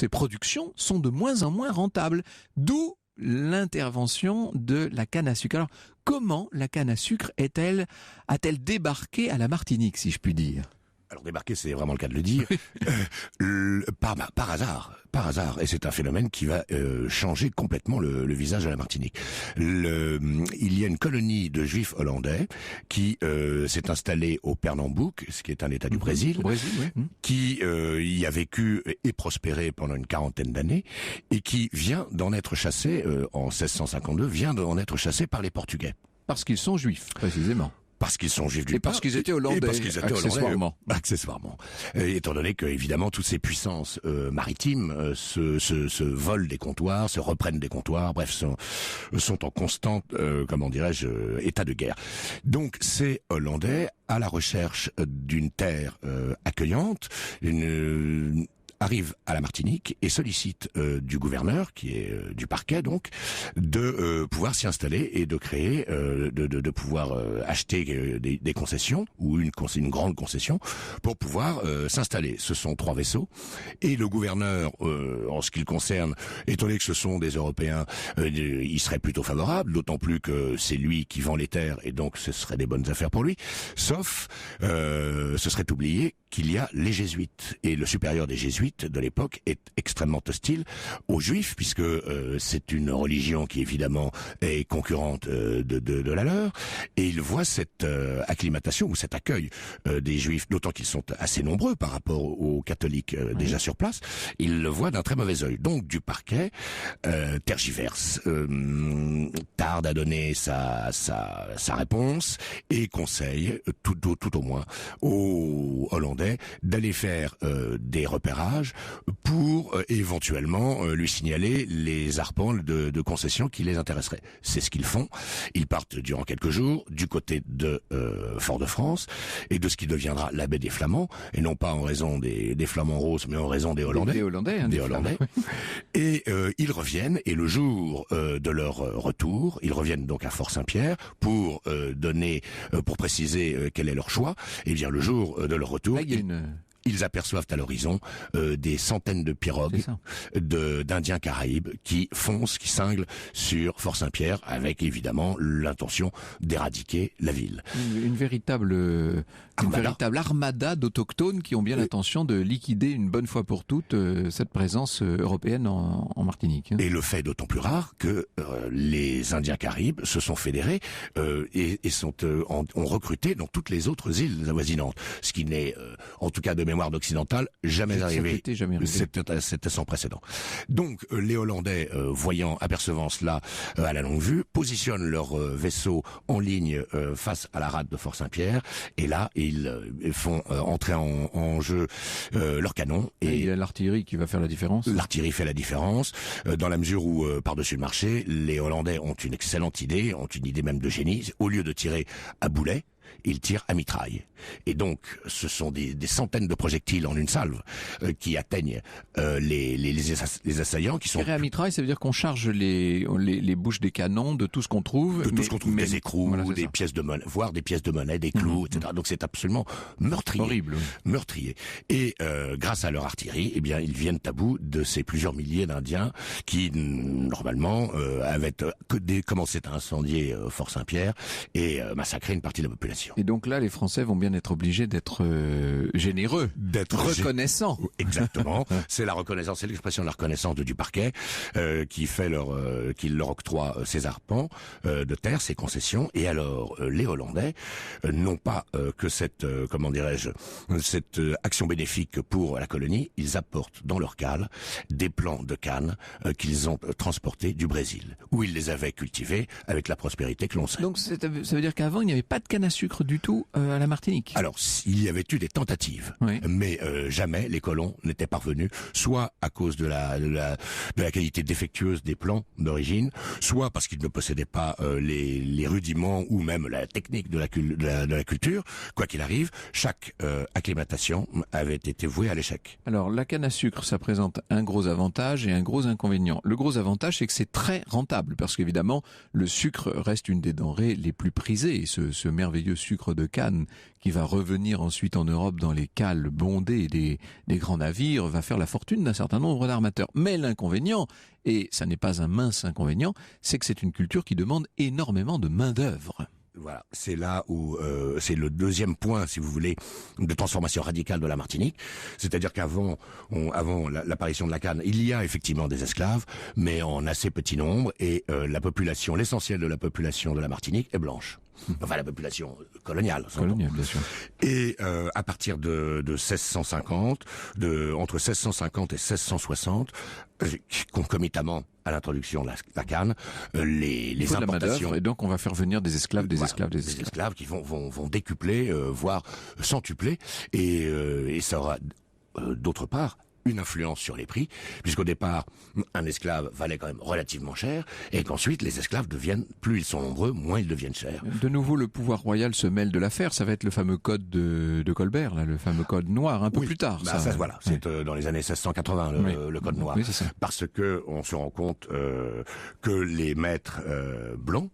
productions sont de moins en moins rentables. D'où l'intervention de la canne à sucre. Alors, comment la canne à sucre a-t-elle débarqué à la Martinique, si je puis dire ?
Alors débarquer, c'est vraiment le cas de le dire, par hasard, et c'est un phénomène qui va changer complètement le visage de la Martinique. Il y a une colonie de Juifs hollandais qui s'est installée au Pernambouc, ce qui est un état du Brésil, qui y a vécu et prospéré pendant une quarantaine d'années, et qui vient d'en être chassé en 1652, par les Portugais.
Parce qu'ils sont juifs, précisément.
Parce qu'ils sont juifs d'une
part. Et parce qu'ils étaient hollandais,
accessoirement. Étant donné que, évidemment, toutes ces puissances maritimes se volent des comptoirs, se reprennent des comptoirs, bref, sont en constant, état de guerre. Donc, ces Hollandais, à la recherche d'une terre accueillante, arrive à la Martinique et sollicite du gouverneur, qui est du parquet donc, de pouvoir s'y installer et de créer, de pouvoir acheter des concessions ou une grande concession pour pouvoir s'installer. Ce sont 3 vaisseaux et le gouverneur, en ce qui le concerne, étonné que ce sont des Européens, il serait plutôt favorable, d'autant plus que c'est lui qui vend les terres et donc ce serait des bonnes affaires pour lui. Sauf, ce serait oublié qu'il y a les jésuites et le supérieur des jésuites de l'époque est extrêmement hostile aux juifs puisque c'est une religion qui évidemment est concurrente de la leur et il voit cette acclimatation ou cet accueil des juifs, d'autant qu'ils sont assez nombreux par rapport aux catholiques déjà sur place, il le voit d'un très mauvais œil. Donc du parquet tergiverse, tarde à donner sa réponse et conseille tout au moins aux Hollandais d'aller faire des repérages pour éventuellement lui signaler les arpents de concessions qui les intéresseraient. C'est ce qu'ils font. Ils partent durant quelques jours du côté de Fort-de-France et de ce qui deviendra la baie des Flamands, et non pas en raison des Flamands roses, mais en raison des Hollandais.
Des Hollandais.
Et ils reviennent, et le jour de leur retour, ils reviennent donc à Fort-Saint-Pierre pour préciser quel est leur choix. Et bien le jour de leur retour, ils aperçoivent à l'horizon des centaines de pirogues d'Indiens caraïbes qui foncent, qui cinglent sur Fort-Saint-Pierre avec évidemment l'intention d'éradiquer la ville.
Une véritable armada d'autochtones qui ont bien l'intention de liquider une bonne fois pour toutes cette présence européenne en Martinique.
Et le fait d'autant plus rare que les Indiens caraïbes se sont fédérés et ont recruté dans toutes les autres îles avoisinantes, ce qui n'est en tout cas de mémoire d'occidentale jamais arrivé. C'était sans précédent. Donc les Hollandais, apercevant cela à la longue vue, positionnent leurs vaisseaux en ligne face à la rade de Fort-Saint-Pierre, et là ils font entrer en jeu leurs canons.
Et il y a l'artillerie qui va faire la différence.
L'artillerie fait la différence, dans la mesure où, par-dessus le marché, les Hollandais ont une excellente idée, ont une idée même de génie. Au lieu de tirer à boulet, ils tirent à mitraille. Et donc, ce sont des centaines de projectiles en une salve qui atteignent les assaillants qui sont...
Tirer à mitraille, ça veut dire qu'on charge les bouches des canons de tout ce qu'on trouve.
De tout ce qu'on trouve, des écrous, voilà, des pièces de monnaie, voire des pièces de monnaie, des clous, etc. Donc c'est absolument meurtrier.
Horrible.
Meurtrier. Et grâce à leur artillerie, eh bien, ils viennent à bout de ces plusieurs milliers d'Indiens qui, normalement, avaient commencé à incendier Fort-Saint-Pierre et massacrer une partie de la population.
Et donc là, les Français vont bien être obligés d'être généreux, d'être reconnaissants.
Exactement. C'est la reconnaissance, c'est l'expression de la reconnaissance de Duparquet qui leur octroie ces arpents de terre, ces concessions. Et alors, les Hollandais n'ont pas que cette action bénéfique pour la colonie. Ils apportent dans leur cale des plants de canne qu'ils ont transportés du Brésil, où ils les avaient cultivés avec la prospérité que l'on sait.
Donc ça veut dire qu'avant, il n'y avait pas de canne à sucre du tout à la Martinique.
Alors, il y avait eu des tentatives, oui, mais jamais les colons n'étaient parvenus, soit à cause de la qualité défectueuse des plants d'origine, soit parce qu'ils ne possédaient pas les rudiments ou même la technique de la culture. Quoi qu'il arrive, chaque acclimatation avait été vouée à l'échec.
Alors, la canne à sucre, ça présente un gros avantage et un gros inconvénient. Le gros avantage, c'est que c'est très rentable, parce qu'évidemment, le sucre reste une des denrées les plus prisées. Et ce merveilleux sucre de canne qui va revenir ensuite en Europe dans les cales bondées des grands navires va faire la fortune d'un certain nombre d'armateurs. Mais l'inconvénient, et ça n'est pas un mince inconvénient, c'est que c'est une culture qui demande énormément de main-d'œuvre.
Voilà, c'est là où c'est le deuxième point, si vous voulez, de transformation radicale de la Martinique. C'est-à-dire qu'avant l'apparition de la canne, il y a effectivement des esclaves, mais en assez petit nombre, et l'essentiel de la population de la Martinique est blanche. Enfin, la population coloniale.
Coloniale, bien sûr.
Et à partir de 1650, entre 1650 et 1660, concomitamment à l'introduction de la canne, les importations...
Et donc on va faire venir des esclaves, des
esclaves qui vont décupler, voire centupler, et ça aura d'autre part une influence sur les prix, puisqu'au départ, un esclave valait quand même relativement cher, et qu'ensuite les esclaves deviennent, plus ils sont nombreux, moins ils deviennent chers.
De nouveau, le pouvoir royal se mêle de l'affaire. Ça va être le fameux code de Colbert, là, le fameux code noir, un peu plus tard.
Voilà, c'est dans les années 1680 le code noir, parce que on se rend compte que les maîtres blancs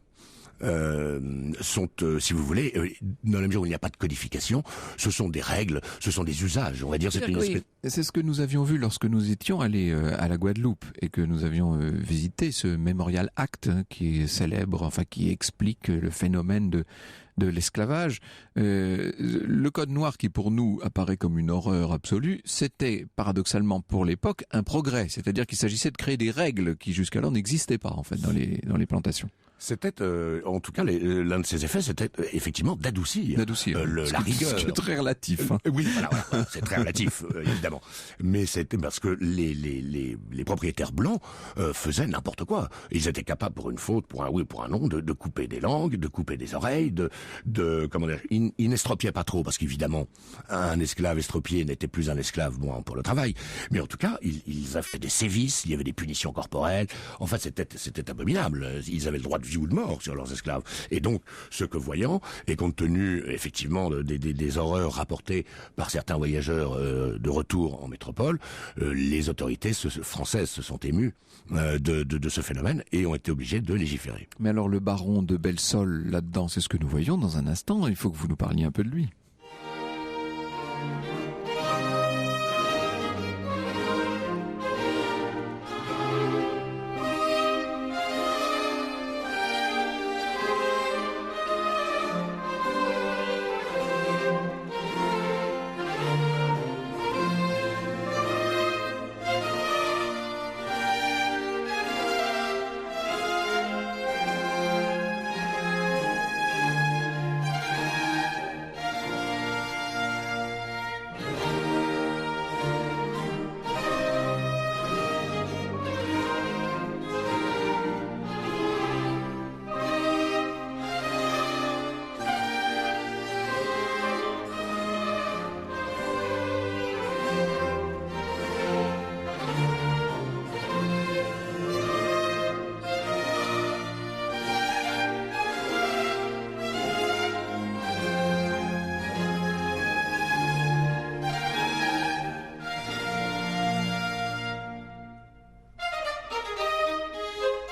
sont, si vous voulez, dans la mesure où il n'y a pas de codification, ce sont des règles, ce sont des usages. On va dire
c'est ce que nous avions vu lorsque nous étions allés à la Guadeloupe et que nous avions visité ce Memorial Act qui est célèbre, enfin qui explique le phénomène de l'esclavage. Le code noir qui pour nous apparaît comme une horreur absolue, c'était paradoxalement pour l'époque un progrès, c'est-à-dire qu'il s'agissait de créer des règles qui jusqu'alors n'existaient pas en fait dans les plantations.
C'était, en tout cas, l'un de ses effets, c'était effectivement d'adoucir la rigueur.
C'est très relatif. Hein.
Oui, voilà, c'est très relatif, évidemment. Mais c'était parce que les propriétaires blancs faisaient n'importe quoi. Ils étaient capables, pour une faute, pour un oui ou pour un non, de couper des langues, de couper des oreilles, comment dire, ils n'estropiaient pas trop, parce qu'évidemment, un esclave estropié n'était plus un esclave, bon, pour le travail. Mais en tout cas, ils avaient des sévices, il y avait des punitions corporelles. Enfin, c'était abominable. Ils avaient le droit de vie ou de mort sur leurs esclaves. Et donc, ce que voyant, et compte tenu effectivement des horreurs rapportées par certains voyageurs de retour en métropole, les autorités françaises se sont émues de ce phénomène et ont été obligées de légiférer.
Mais alors le baron de Belsol, là-dedans, c'est ce que nous voyons dans un instant. Il faut que vous nous parliez un peu de lui.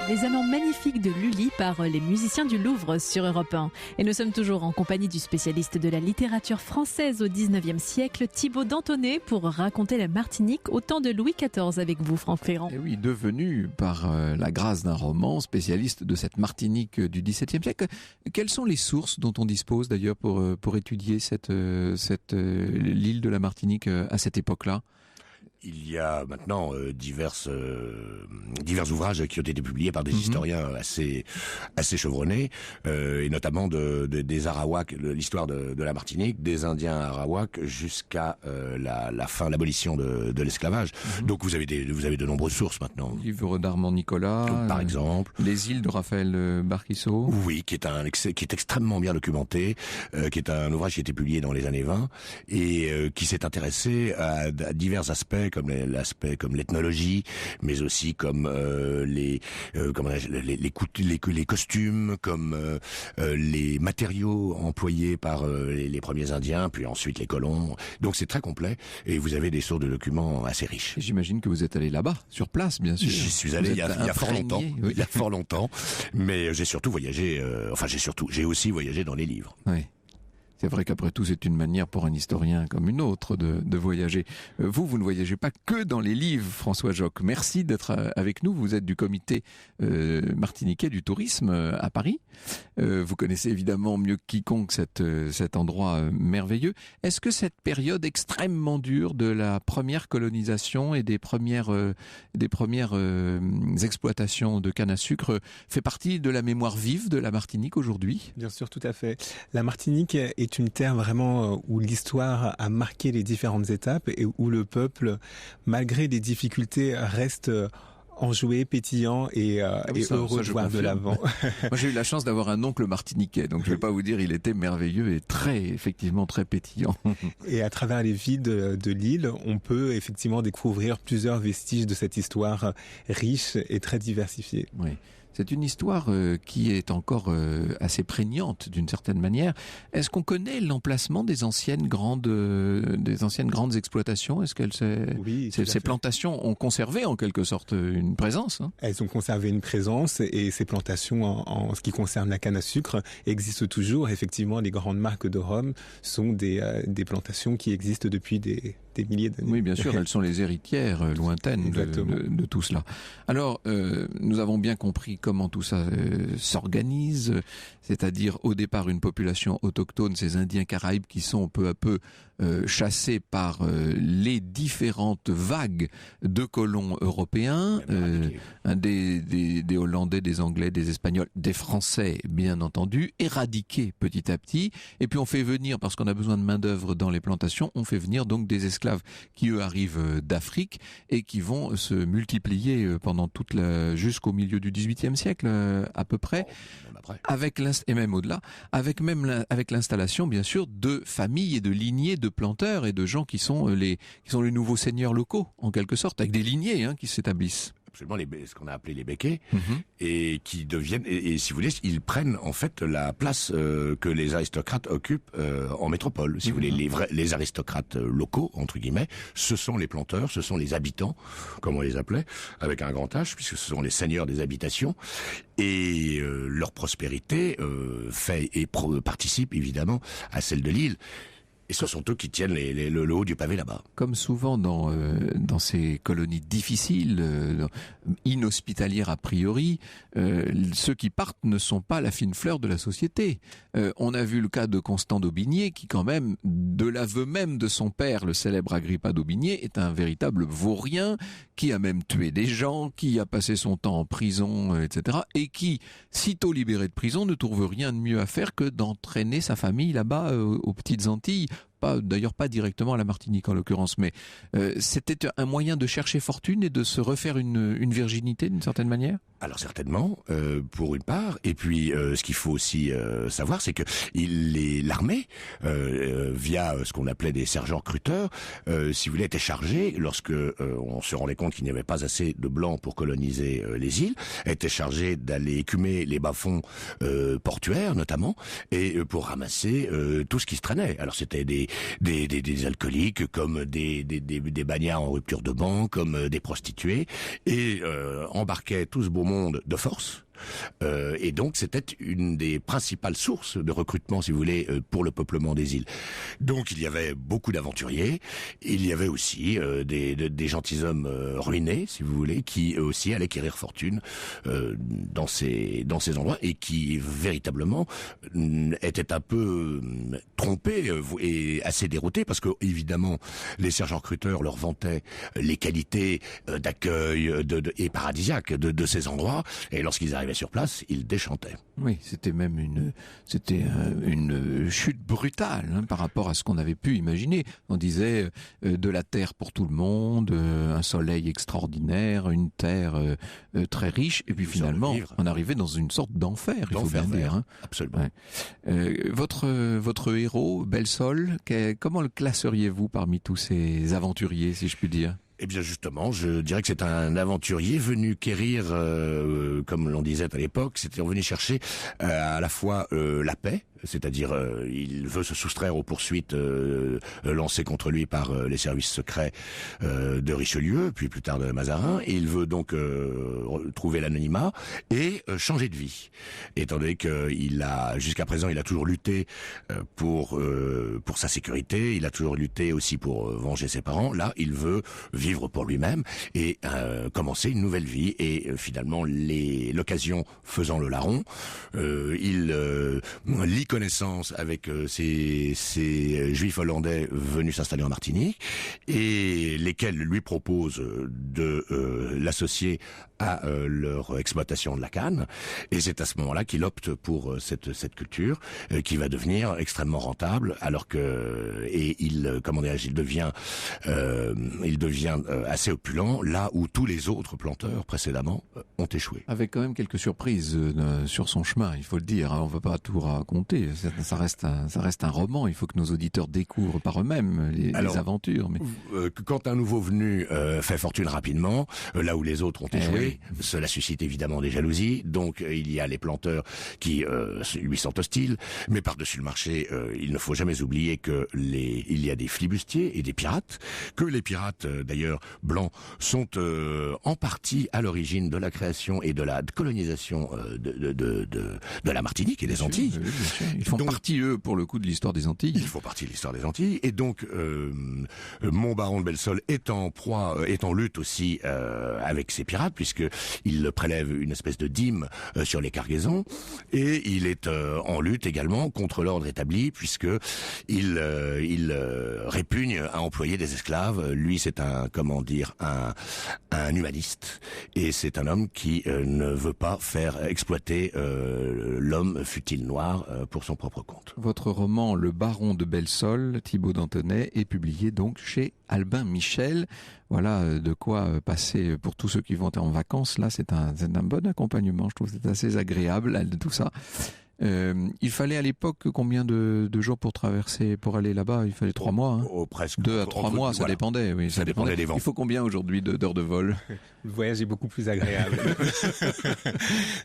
Les amants magnifiques de Lully par les musiciens du Louvre sur Europe 1. Et nous sommes toujours en compagnie du spécialiste de la littérature française au 19e siècle, Thibaut Dantonnet, pour raconter la Martinique au temps de Louis XIV avec vous, Franck Ferrand.
Et oui, devenu par la grâce d'un roman spécialiste de cette Martinique du XVIIe siècle. Quelles sont les sources dont on dispose d'ailleurs pour étudier l'île de la Martinique à cette époque-là ?
Il y a maintenant divers ouvrages qui ont été publiés par des historiens assez chevronnés, et notamment des Arawaks, l'histoire de la Martinique, des Indiens Arawaks jusqu'à l'abolition de l'esclavage. Donc vous avez de nombreuses sources maintenant.
Le livre d'Armand Nicolas,
par exemple.
Les îles de Raphaël Barquiceau.
Oui, qui est extrêmement bien documenté, qui est un ouvrage qui a été publié dans les années 20 et qui s'est intéressé à divers aspects comme l'ethnologie, mais aussi comme les costumes, comme les matériaux employés par les premiers Indiens, puis ensuite les colons. Donc c'est très complet et vous avez des sources de documents assez riches.
Et j'imagine que vous êtes allé là-bas, sur place, bien sûr.
J'y suis allé il y a fort longtemps. Oui. Il y a fort longtemps, mais j'ai surtout voyagé. J'ai aussi voyagé dans les livres.
Oui. C'est vrai qu'après tout, c'est une manière pour un historien comme une autre de voyager. Vous ne voyagez pas que dans les livres, François Joc. Merci d'être avec nous. Vous êtes du comité martiniquais du tourisme à Paris. Vous connaissez évidemment mieux que quiconque cet endroit merveilleux. Est-ce que cette période extrêmement dure de la première colonisation et des premières exploitations de canne à sucre fait partie de la mémoire vive de la Martinique aujourd'hui ?
Bien sûr, tout à fait. La Martinique est une terre vraiment où l'histoire a marqué les différentes étapes et où le peuple, malgré les difficultés, reste enjoué, pétillant et heureux de voir de l'avant.
Moi, j'ai eu la chance d'avoir un oncle martiniquais, donc je vais pas vous dire, il était merveilleux et effectivement très pétillant.
Et à travers les villes de l'île, on peut effectivement découvrir plusieurs vestiges de cette histoire riche et très diversifiée.
Oui. C'est une histoire qui est encore assez prégnante d'une certaine manière. Est-ce qu'on connaît l'emplacement des anciennes grandes exploitations? Est-ce que ces plantations ont conservé en quelque sorte une présence, hein?
Elles ont conservé une présence et ces plantations, en ce qui concerne la canne à sucre, existent toujours. Effectivement, les grandes marques de Rome sont des plantations qui existent depuis des milliers d'années.
Oui, bien sûr, elles sont les héritières lointaines de tout cela. Alors, nous avons bien compris comment tout ça s'organise, c'est-à-dire au départ une population autochtone, ces Indiens Caraïbes qui sont peu à peu chassés par les différentes vagues de colons européens, des Hollandais, des Anglais, des Espagnols, des Français bien entendu, éradiqués petit à petit, et puis on fait venir, parce qu'on a besoin de main d'œuvre dans les plantations, on fait venir donc des esclaves qui eux arrivent d'Afrique et qui vont se multiplier pendant jusqu'au milieu du XVIIIe siècle à peu près, et même au-delà, avec l'installation bien sûr de familles et de lignées de planteurs et de gens qui sont les nouveaux seigneurs locaux en quelque sorte, avec des lignées qui s'établissent.
Absolument, ce qu'on a appelé les béquets, et qui deviennent, et si vous voulez, ils prennent en fait la place que les aristocrates occupent en métropole. Si vous voulez, les aristocrates locaux, entre guillemets, ce sont les planteurs, ce sont les habitants, comme on les appelait, avec un grand H, puisque ce sont les seigneurs des habitations, et leur prospérité participe évidemment à celle de l'île. Et ce sont eux qui tiennent le haut du pavé là-bas.
Comme souvent dans ces colonies difficiles, inhospitalières a priori, ceux qui partent ne sont pas la fine fleur de la société. On a vu le cas de Constant d'Aubigné qui quand même, de l'aveu même de son père, le célèbre Agrippa d'Aubigné, est un véritable vaurien qui a même tué des gens, qui a passé son temps en prison, etc. Et qui, sitôt libéré de prison, ne trouve rien de mieux à faire que d'entraîner sa famille là-bas aux Petites Antilles. D'ailleurs pas directement à la Martinique en l'occurrence, mais c'était un moyen de chercher fortune et de se refaire une virginité d'une certaine manière.
Alors certainement, pour une part, et puis ce qu'il faut aussi savoir, c'est que l'armée, via ce qu'on appelait des sergents-recruteurs, si vous voulez, était chargée, lorsque on se rendait compte qu'il n'y avait pas assez de blancs pour coloniser les îles, était chargée d'aller écumer les bas-fonds portuaires notamment, et pour ramasser tout ce qui se traînait. Alors c'était des alcooliques, comme des bagnards en rupture de ban, comme des prostituées, et embarquaient tout ce beau monde de force. Et donc c'était une des principales sources de recrutement, si vous voulez, pour le peuplement des îles. Donc il y avait beaucoup d'aventuriers, il y avait aussi des gentilshommes ruinés, si vous voulez, qui eux aussi allaient quérir fortune dans ces endroits, et qui véritablement étaient un peu trompés et assez déroutés, parce que évidemment les sergents recruteurs leur vantaient les qualités d'accueil et paradisiaques de ces endroits, et lorsqu'ils arrivaient sur place, il déchantait.
Oui, c'était même une chute brutale par rapport à ce qu'on avait pu imaginer. On disait de la terre pour tout le monde, un soleil extraordinaire, une terre très riche, et puis finalement, on arrivait dans une sorte d'enfer, il faut bien dire.
Absolument.
Ouais. Votre héros, Belsol, comment le classeriez-vous parmi tous ces aventuriers, si je puis dire ?
Eh bien justement, je dirais que c'est un aventurier venu quérir, comme l'on disait à l'époque, c'était venu chercher à la fois la paix, c'est-à-dire il veut se soustraire aux poursuites lancées contre lui par les services secrets de Richelieu, puis plus tard de Mazarin, et il veut donc trouver l'anonymat et changer de vie. Étant donné que jusqu'à présent, il a toujours lutté pour sa sécurité, il a toujours lutté aussi pour venger ses parents. Là, il veut vivre pour lui-même et commencer une nouvelle vie. Et finalement, l'occasion faisant le larron, il lit connaissance avec ces juifs hollandais venus s'installer en Martinique et lesquels lui proposent de l'associer à leur exploitation de la canne. Et c'est à ce moment-là qu'il opte pour cette culture qui va devenir extrêmement rentable, alors que il devient assez opulent là où tous les autres planteurs précédemment ont échoué.
Avec quand même quelques surprises sur son chemin, il faut le dire. On ne va pas tout raconter. Ça reste un roman. Il faut que nos auditeurs découvrent par eux-mêmes les aventures. Mais...
quand un nouveau venu fait fortune rapidement, là où les autres ont échoué, cela suscite évidemment des jalousies. Donc il y a les planteurs qui lui sont hostiles. Mais par-dessus le marché, il ne faut jamais oublier que il y a des flibustiers et des pirates, que les pirates d'ailleurs blancs sont en partie à l'origine de la création et de la colonisation de la Martinique et des Antilles.
Bien sûr. Ils font partie, eux, pour le coup, de l'histoire des Antilles.
Ils font partie de l'histoire des Antilles. Et donc, mon baron de Belsol est en lutte aussi avec ces pirates, puisqu'il prélève une espèce de dîme sur les cargaisons. Et il est en lutte également contre l'ordre établi, puisqu'il répugne à employer des esclaves. Lui, c'est un humaniste. Et c'est un homme qui ne veut pas faire exploiter l'homme, fût-il noir, pour son propre compte.
Votre roman Le Baron de Belsol, Thibaut d'Anthonay, est publié donc chez Albin Michel. Voilà de quoi passer pour tous ceux qui vont en vacances. Là, c'est un bon accompagnement. Je trouve que c'est assez agréable, tout ça. Il fallait à l'époque combien de jours pour aller là-bas? Il fallait 3 mois.
Presque
2 à 3 mois, ça dépendait. Oui,
ça dépendait des vents.
Il faut combien aujourd'hui d'heures de vol?
Le voyage est beaucoup plus agréable.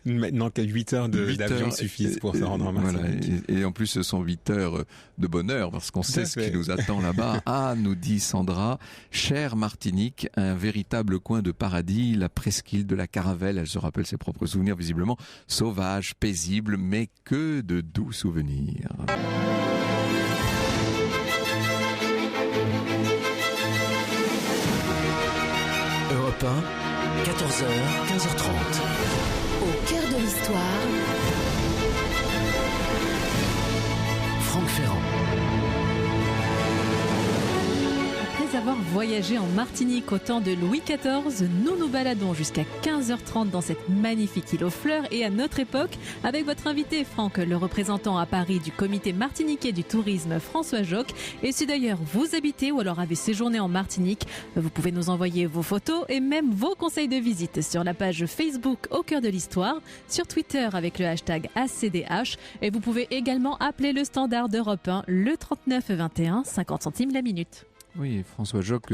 Maintenant que 8 heures d'avion suffisent pour se rendre en Martinique.
Voilà, et en plus, ce sont 8 heures de bonheur, parce qu'on sait ce qui nous attend là-bas. Ah, nous dit Sandra, chère Martinique, un véritable coin de paradis, la presqu'île de la Caravelle. Elle se rappelle ses propres souvenirs, visiblement sauvage, paisible, mais que de doux souvenirs.
Europe 1, 14h, 15h30.
Au cœur de l'histoire,
Franck Ferrand.
Après avoir voyagé en Martinique au temps de Louis XIV, nous nous baladons jusqu'à 15h30 dans cette magnifique île aux fleurs et à notre époque avec votre invité Franck, le représentant à Paris du comité martiniquais du tourisme François Joc. Et si d'ailleurs vous habitez ou alors avez séjourné en Martinique, vous pouvez nous envoyer vos photos et même vos conseils de visite sur la page Facebook Au cœur de l'histoire, sur Twitter avec le hashtag ACDH, et vous pouvez également appeler le standard d'Europe 1, le 39 21, 50 centimes la minute.
Oui, François Joc,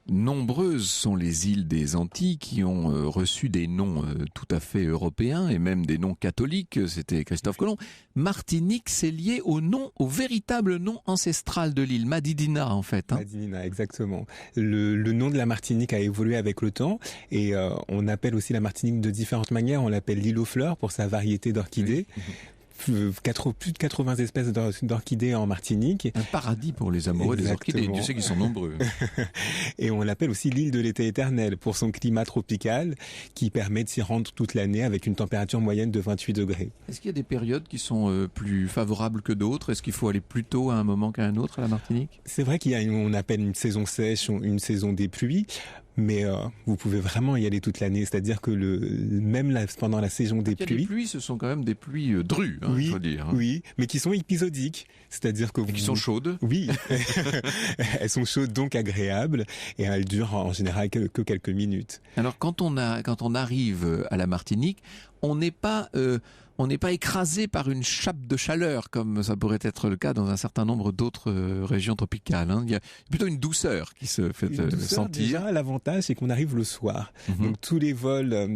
nombreuses sont les îles des Antilles qui ont reçu des noms tout à fait européens et même des noms catholiques. C'était Christophe Colomb. Martinique, c'est lié au véritable nom ancestral de l'île, Madidina en fait.
Madidina, exactement. Le nom de la Martinique a évolué avec le temps et on appelle aussi la Martinique de différentes manières. On l'appelle l'île aux fleurs pour sa variété d'orchidées. Oui. Plus de 80 espèces d'orchidées en Martinique.
Un paradis pour les amoureux des orchidées. Dieu sait qu'ils sont nombreux.
Et on l'appelle aussi l'île de l'été éternel pour son climat tropical qui permet de s'y rendre toute l'année avec une température moyenne de 28 degrés.
Est-ce qu'il y a des périodes qui sont plus favorables que d'autres? Est-ce qu'il faut aller plus tôt à un moment qu'à un autre à la Martinique?
C'est vrai qu'il y a on appelle une saison sèche, une saison des pluies. Mais vous pouvez vraiment y aller toute l'année, c'est-à-dire que pendant la saison des pluies...
Les pluies, ce sont quand même des pluies drues,
oui,
il faut dire.
Oui, mais qui sont épisodiques, c'est-à-dire que...
Qui sont chaudes.
Oui, elles sont chaudes, donc agréables, et elles durent en général que quelques minutes.
Alors quand on arrive à la Martinique, on n'est pas écrasé par une chape de chaleur, comme ça pourrait être le cas dans un certain nombre d'autres régions tropicales. Il y a plutôt une douceur qui se fait sentir.
Déjà, l'avantage, c'est qu'on arrive le soir. Donc tous les vols,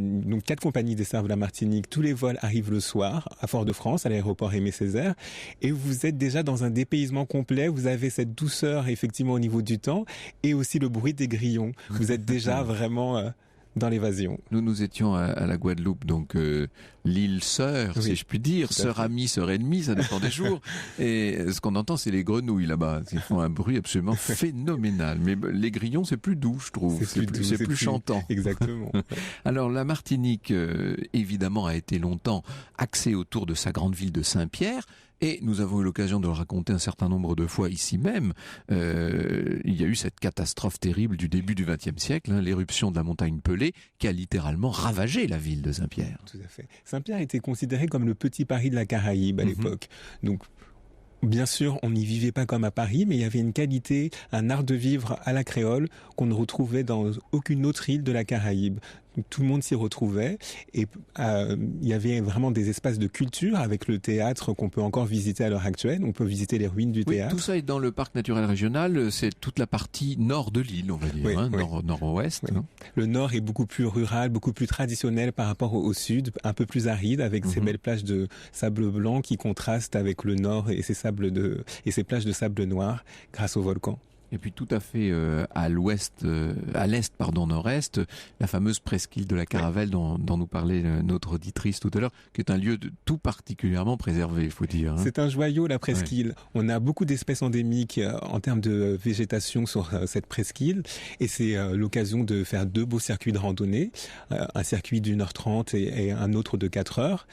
4 compagnies desservent la Martinique, tous les vols arrivent le soir à Fort-de-France, à l'aéroport Aimé Césaire, et vous êtes déjà dans un dépaysement complet. Vous avez cette douceur, effectivement, au niveau du temps, et aussi le bruit des grillons. Vous êtes déjà vraiment... dans l'évasion.
Nous étions à la Guadeloupe, donc l'île sœur, si je puis dire, sœur amie, sœur ennemie, ça dépend des jours. Et ce qu'on entend, c'est les grenouilles là-bas. Ils font un bruit absolument phénoménal. Mais les grillons, c'est plus doux, je trouve. C'est plus chantant.
Exactement.
Alors la Martinique, évidemment, a été longtemps axée autour de sa grande ville de Saint-Pierre. Et nous avons eu l'occasion de le raconter un certain nombre de fois ici même. Il y a eu cette catastrophe terrible du début du XXe siècle, l'éruption de la montagne Pelée, qui a littéralement ravagé la ville de Saint-Pierre.
Tout à fait. Saint-Pierre était considéré comme le petit Paris de la Caraïbe à l'époque. Donc, bien sûr, on n'y vivait pas comme à Paris, mais il y avait une qualité, un art de vivre à la créole qu'on ne retrouvait dans aucune autre île de la Caraïbe. Tout le monde s'y retrouvait et il y avait vraiment des espaces de culture avec le théâtre qu'on peut encore visiter à l'heure actuelle. On peut visiter les ruines du théâtre.
Tout ça est dans le parc naturel régional. C'est toute la partie nord de l'île, on va dire, nord-ouest.
Oui. Le nord est beaucoup plus rural, beaucoup plus traditionnel par rapport au sud, un peu plus aride avec ces belles plages de sable blanc qui contrastent avec le nord et ces plages de sable noir grâce au volcan.
Et puis tout à fait à l'ouest, à l'est, nord-est, la fameuse presqu'île de la Caravelle dont nous parlait notre auditrice tout à l'heure, qui est un lieu tout particulièrement préservé, il faut dire.
C'est un joyau, la presqu'île. On a beaucoup d'espèces endémiques en termes de végétation sur cette presqu'île, et c'est l'occasion de faire 2 beaux circuits de randonnée, un circuit d'1h30 et un autre de 4 heures.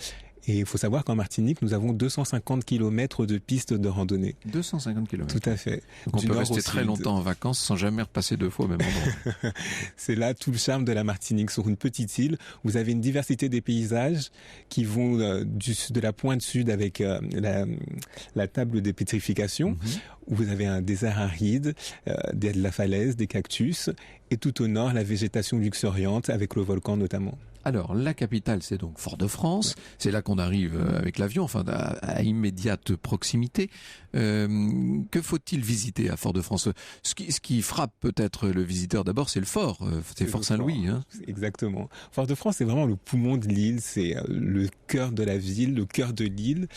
Et il faut savoir qu'en Martinique, nous avons 250 km de pistes de randonnée.
250 km.
Tout à fait.
Donc on peut rester très longtemps en vacances sans jamais repasser 2 fois au même endroit.
C'est là tout le charme de la Martinique. Sur une petite île, vous avez une diversité des paysages qui vont de la pointe sud avec la table des pétrifications, où vous avez un désert aride, de la falaise, des cactus, et tout au nord, la végétation luxuriante avec le volcan notamment.
Alors, la capitale, c'est donc Fort-de-France. Ouais. C'est là qu'on arrive avec l'avion, enfin, à immédiate proximité. Que faut-il visiter à Fort-de-France ? Ce qui frappe peut-être le visiteur d'abord, c'est le fort. C'est Fort Saint-Louis.
Exactement. Fort-de-France, c'est vraiment le poumon de l'île. C'est le cœur de la ville, le cœur de l'île.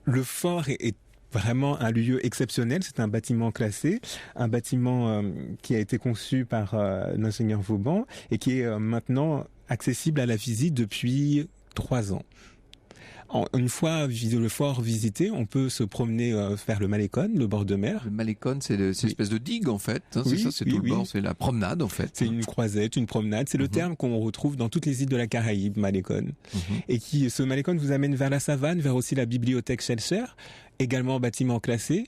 Le fort est vraiment un lieu exceptionnel. C'est un bâtiment classé, un bâtiment qui a été conçu par l'ingénieur Vauban et qui est maintenant accessible à la visite depuis 3 ans. Une fois le fort visité, on peut se promener vers le Malécon, le bord de mer.
Le Malécon, c'est une espèce de digue en fait. C'est ça, c'est tout le bord, c'est la promenade en fait.
C'est une croisette, une promenade. C'est le terme qu'on retrouve dans toutes les îles de la Caraïbe, Malécon. Et ce Malécon vous amène vers la savane, vers aussi la bibliothèque Schellcher, également bâtiment classé,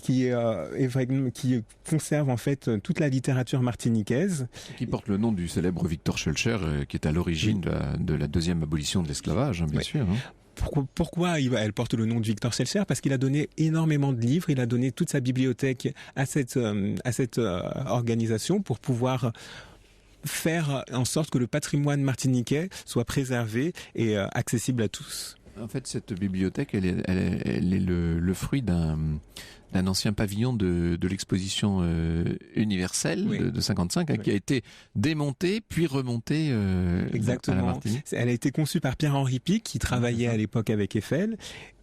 qui conserve en fait toute la littérature martiniquaise.
Qui porte le nom du célèbre Victor Schellcher, qui est à l'origine de la deuxième abolition de l'esclavage, bien sûr.
Pourquoi elle porte le nom de Victor Schellcher ? Parce qu'il a donné énormément de livres, il a donné toute sa bibliothèque à cette organisation pour pouvoir faire en sorte que le patrimoine martiniquais soit préservé et accessible à tous.
En fait, cette bibliothèque, elle est le fruit d'un ancien pavillon de l'exposition universelle de 55, qui a été démonté puis remonté
Exactement.
À la Martinique.
Elle a été conçue par Pierre-Henri Pic, qui travaillait à l'époque avec Eiffel.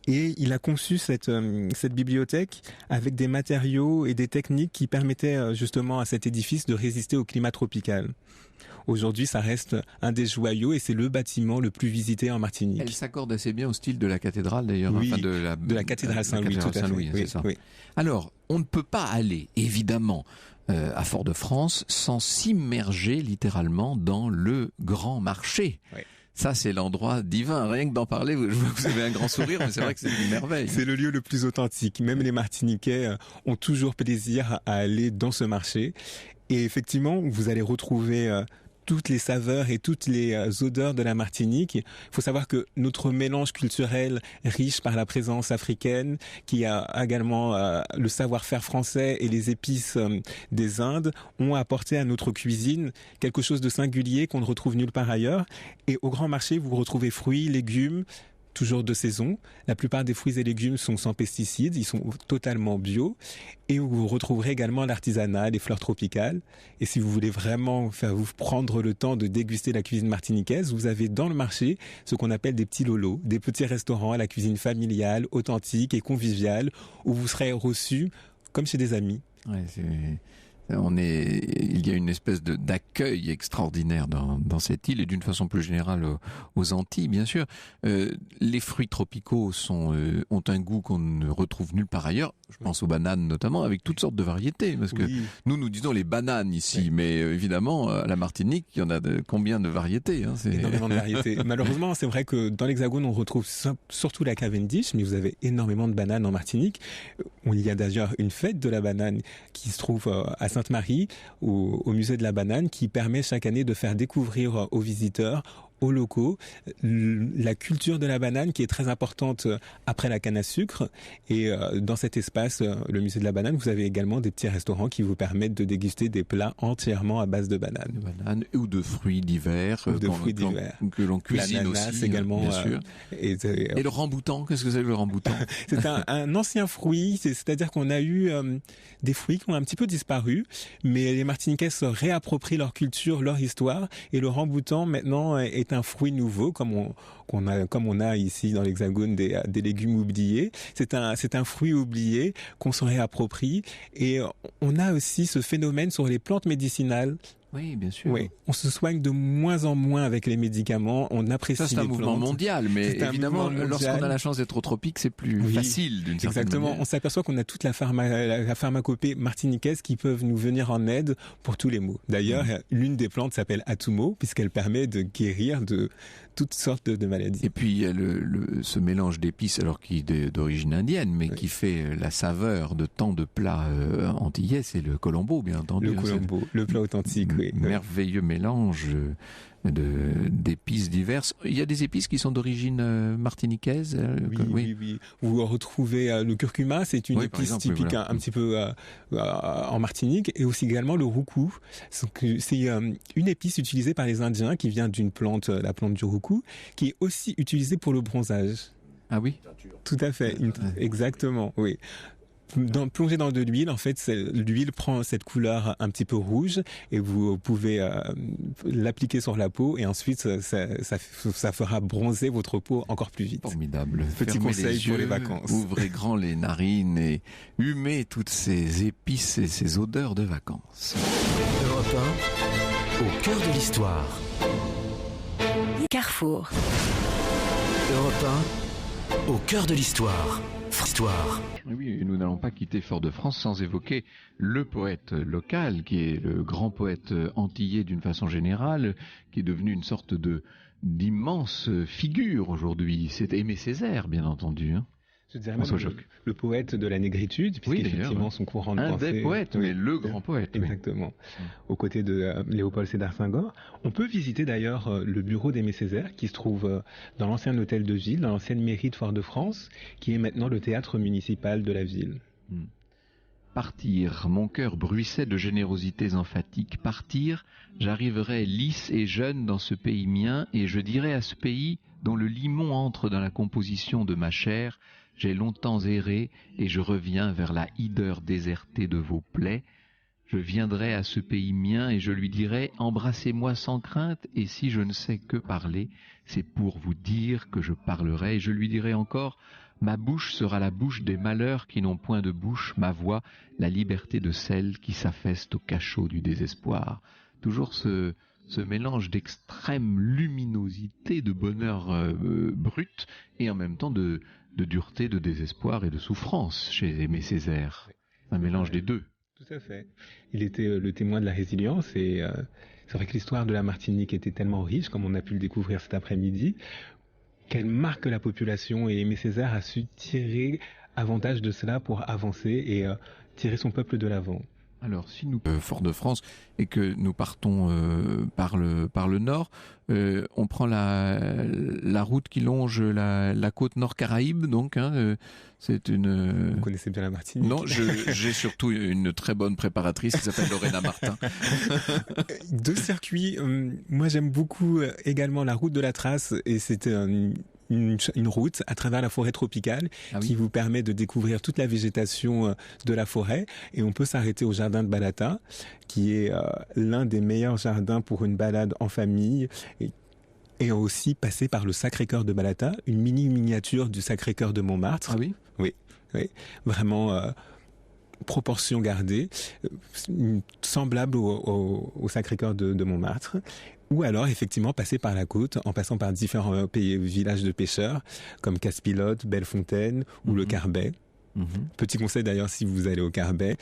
Et il a conçu cette bibliothèque avec des matériaux et des techniques qui permettaient justement à cet édifice de résister au climat tropical. Aujourd'hui, ça reste un des joyaux et c'est le bâtiment le plus visité en Martinique.
Elle s'accorde assez bien au style de la cathédrale d'ailleurs.
Oui, de la cathédrale Saint-Louis, tout à fait.
C'est ça. Oui. Alors, on ne peut pas aller, évidemment, à Fort-de-France sans s'immerger littéralement dans le grand marché. Oui. Ça, c'est l'endroit divin. Rien que d'en parler, je vois que vous avez un grand sourire, mais c'est vrai que c'est une merveille.
C'est le lieu le plus authentique. Même les Martiniquais ont toujours plaisir à aller dans ce marché. Et effectivement, vous allez retrouver toutes les saveurs et toutes les odeurs de la Martinique. Il faut savoir que notre mélange culturel riche par la présence africaine, qui a également le savoir-faire français et les épices des Indes, ont apporté à notre cuisine quelque chose de singulier qu'on ne retrouve nulle part ailleurs. Et au grand marché, vous retrouvez fruits, légumes, toujours de saison. La plupart des fruits et légumes sont sans pesticides, ils sont totalement bio. Et vous retrouverez également l'artisanat, les fleurs tropicales. Et si vous voulez vraiment vous prendre le temps de déguster la cuisine martiniquaise, vous avez dans le marché ce qu'on appelle des petits lolos, des petits restaurants à la cuisine familiale, authentique et conviviale, où vous serez reçus comme chez des amis.
Ouais, il y a une espèce d'accueil extraordinaire dans cette île et d'une façon plus générale aux Antilles, bien sûr. Les fruits tropicaux ont un goût qu'on ne retrouve nulle part ailleurs. Je pense aux bananes notamment, avec toutes sortes de variétés. Parce que nous disons les bananes ici, mais évidemment, à la Martinique, il y en a combien de variétés, hein,
Énormément de variétés. Malheureusement, c'est vrai que dans l'Hexagone, on retrouve surtout la Cavendish, mais vous avez énormément de bananes en Martinique. Il y a d'ailleurs une fête de la banane qui se trouve à Sainte-Marie, au musée de la banane, qui permet chaque année de faire découvrir aux visiteurs, aux locaux, la culture de la banane qui est très importante après la canne à sucre. Et dans cet espace, le musée de la banane, vous avez également des petits restaurants qui vous permettent de déguster des plats entièrement à base de bananes.
De bananes ou de fruits divers. Que l'on cuisine aussi,
également,
bien sûr. Et le ramboutan, qu'est-ce que c'est que le ramboutan?
C'est un ancien fruit, c'est-à-dire qu'on a eu des fruits qui ont un petit peu disparu, mais les Martiniquais se réapproprient leur culture, leur histoire, et le ramboutan maintenant est un fruit nouveau, comme on a ici dans l'Hexagone des légumes oubliés. C'est un fruit oublié qu'on se réapproprie, et on a aussi ce phénomène sur les plantes médicinales.
Oui, bien sûr.
Oui, on se soigne de moins en moins avec les médicaments, on apprécie les plantes.
Ça, c'est un mouvement mondial, mais évidemment, lorsqu'on a la chance d'être au tropique, c'est plus facile d'une certaine
manière. Exactement, on s'aperçoit qu'on a toute la pharmacopée martiniquaise qui peuvent nous venir en aide pour tous les maux. D'ailleurs, l'une des plantes s'appelle Atumo, puisqu'elle permet de guérir de toutes sortes de maladies.
Et puis, il y a ce mélange d'épices, alors qui est d'origine indienne, mais qui fait la saveur de tant de plats antillais, c'est le colombo, bien entendu.
Le colombo, le plat authentique,
merveilleux mélange d'épices diverses. Il y a des épices qui sont d'origine martiniquaise.
Oui. Vous retrouvez le curcuma, c'est une épice typique un petit peu en Martinique, et aussi également le roucou. C'est une épice utilisée par les Indiens qui vient d'une plante, la plante du roucou, qui est aussi utilisée pour le bronzage.
Ah oui,
tout à fait, exactement, oui. Plonger dans de l'huile, en fait, l'huile prend cette couleur un petit peu rouge et vous pouvez l'appliquer sur la peau, et ensuite ça fera bronzer votre peau encore plus vite.
Formidable.
Petit conseil pour les vacances.
Ouvrez grand les narines et humez toutes ces épices et ces odeurs de vacances.
Europe 1, au cœur de l'histoire.
Carrefour.
Europe 1, au cœur de l'histoire.
Oui, nous n'allons pas quitter Fort-de-France sans évoquer le poète local, qui est le grand poète antillais d'une façon générale, qui est devenu une sorte d'immense figure aujourd'hui. C'est Aimé Césaire, bien entendu.
Je dirais même le poète de la négritude, puisqu'effectivement son courant de pensée...
Un des poètes, mais le grand poète.
Exactement. Aux côtés de Léopold Sédar Senghor. On peut visiter d'ailleurs le bureau d'Aimé Césaire, qui se trouve dans l'ancien hôtel de ville, dans l'ancienne mairie de Fort-de-France, qui est maintenant le théâtre municipal de la ville.
Partir, mon cœur bruissait de générosités emphatiques. Partir, j'arriverai lisse et jeune dans ce pays mien, et je dirai à ce pays, dont le limon entre dans la composition de ma chair: j'ai longtemps erré, et je reviens vers la hideur désertée de vos plaies. Je viendrai à ce pays mien, et je lui dirai: embrassez-moi sans crainte, et si je ne sais que parler, c'est pour vous dire que je parlerai. Et je lui dirai encore: ma bouche sera la bouche des malheurs qui n'ont point de bouche, ma voix la liberté de celles qui s'affaissent au cachot du désespoir. Toujours ce mélange d'extrême luminosité, de bonheur brut, et en même temps de dureté, de désespoir et de souffrance chez Aimé Césaire. Un mélange des deux.
Tout à fait. Il était le témoin de la résilience, et c'est vrai que l'histoire de la Martinique était tellement riche, comme on a pu le découvrir cet après-midi, qu'elle marque la population, et Aimé Césaire a su tirer avantage de cela pour avancer et tirer son peuple de l'avant.
Alors, si nous Fort-de-France et que nous partons par le nord, on prend la route qui longe la côte nord Caraïbe, donc c'est une.
Vous connaissez bien la Martinique.
Non, j'ai surtout une très bonne préparatrice qui s'appelle Lorena Martin.
Deux circuits. Moi, j'aime beaucoup également la route de la Trace, et c'est une route à travers la forêt tropicale qui vous permet de découvrir toute la végétation de la forêt, et on peut s'arrêter au jardin de Balata, qui est l'un des meilleurs jardins pour une balade en famille, et aussi passer par le Sacré-Cœur de Balata, une miniature du Sacré-Cœur de Montmartre.
Ah oui ?
Oui. Vraiment proportions gardées, semblables au Sacré-Cœur de Montmartre. Ou alors, effectivement, passer par la côte, en passant par différents villages de pêcheurs, comme Casse-Pilote, Bellefontaine ou le Carbet. Petit conseil d'ailleurs, si vous allez au Carbet,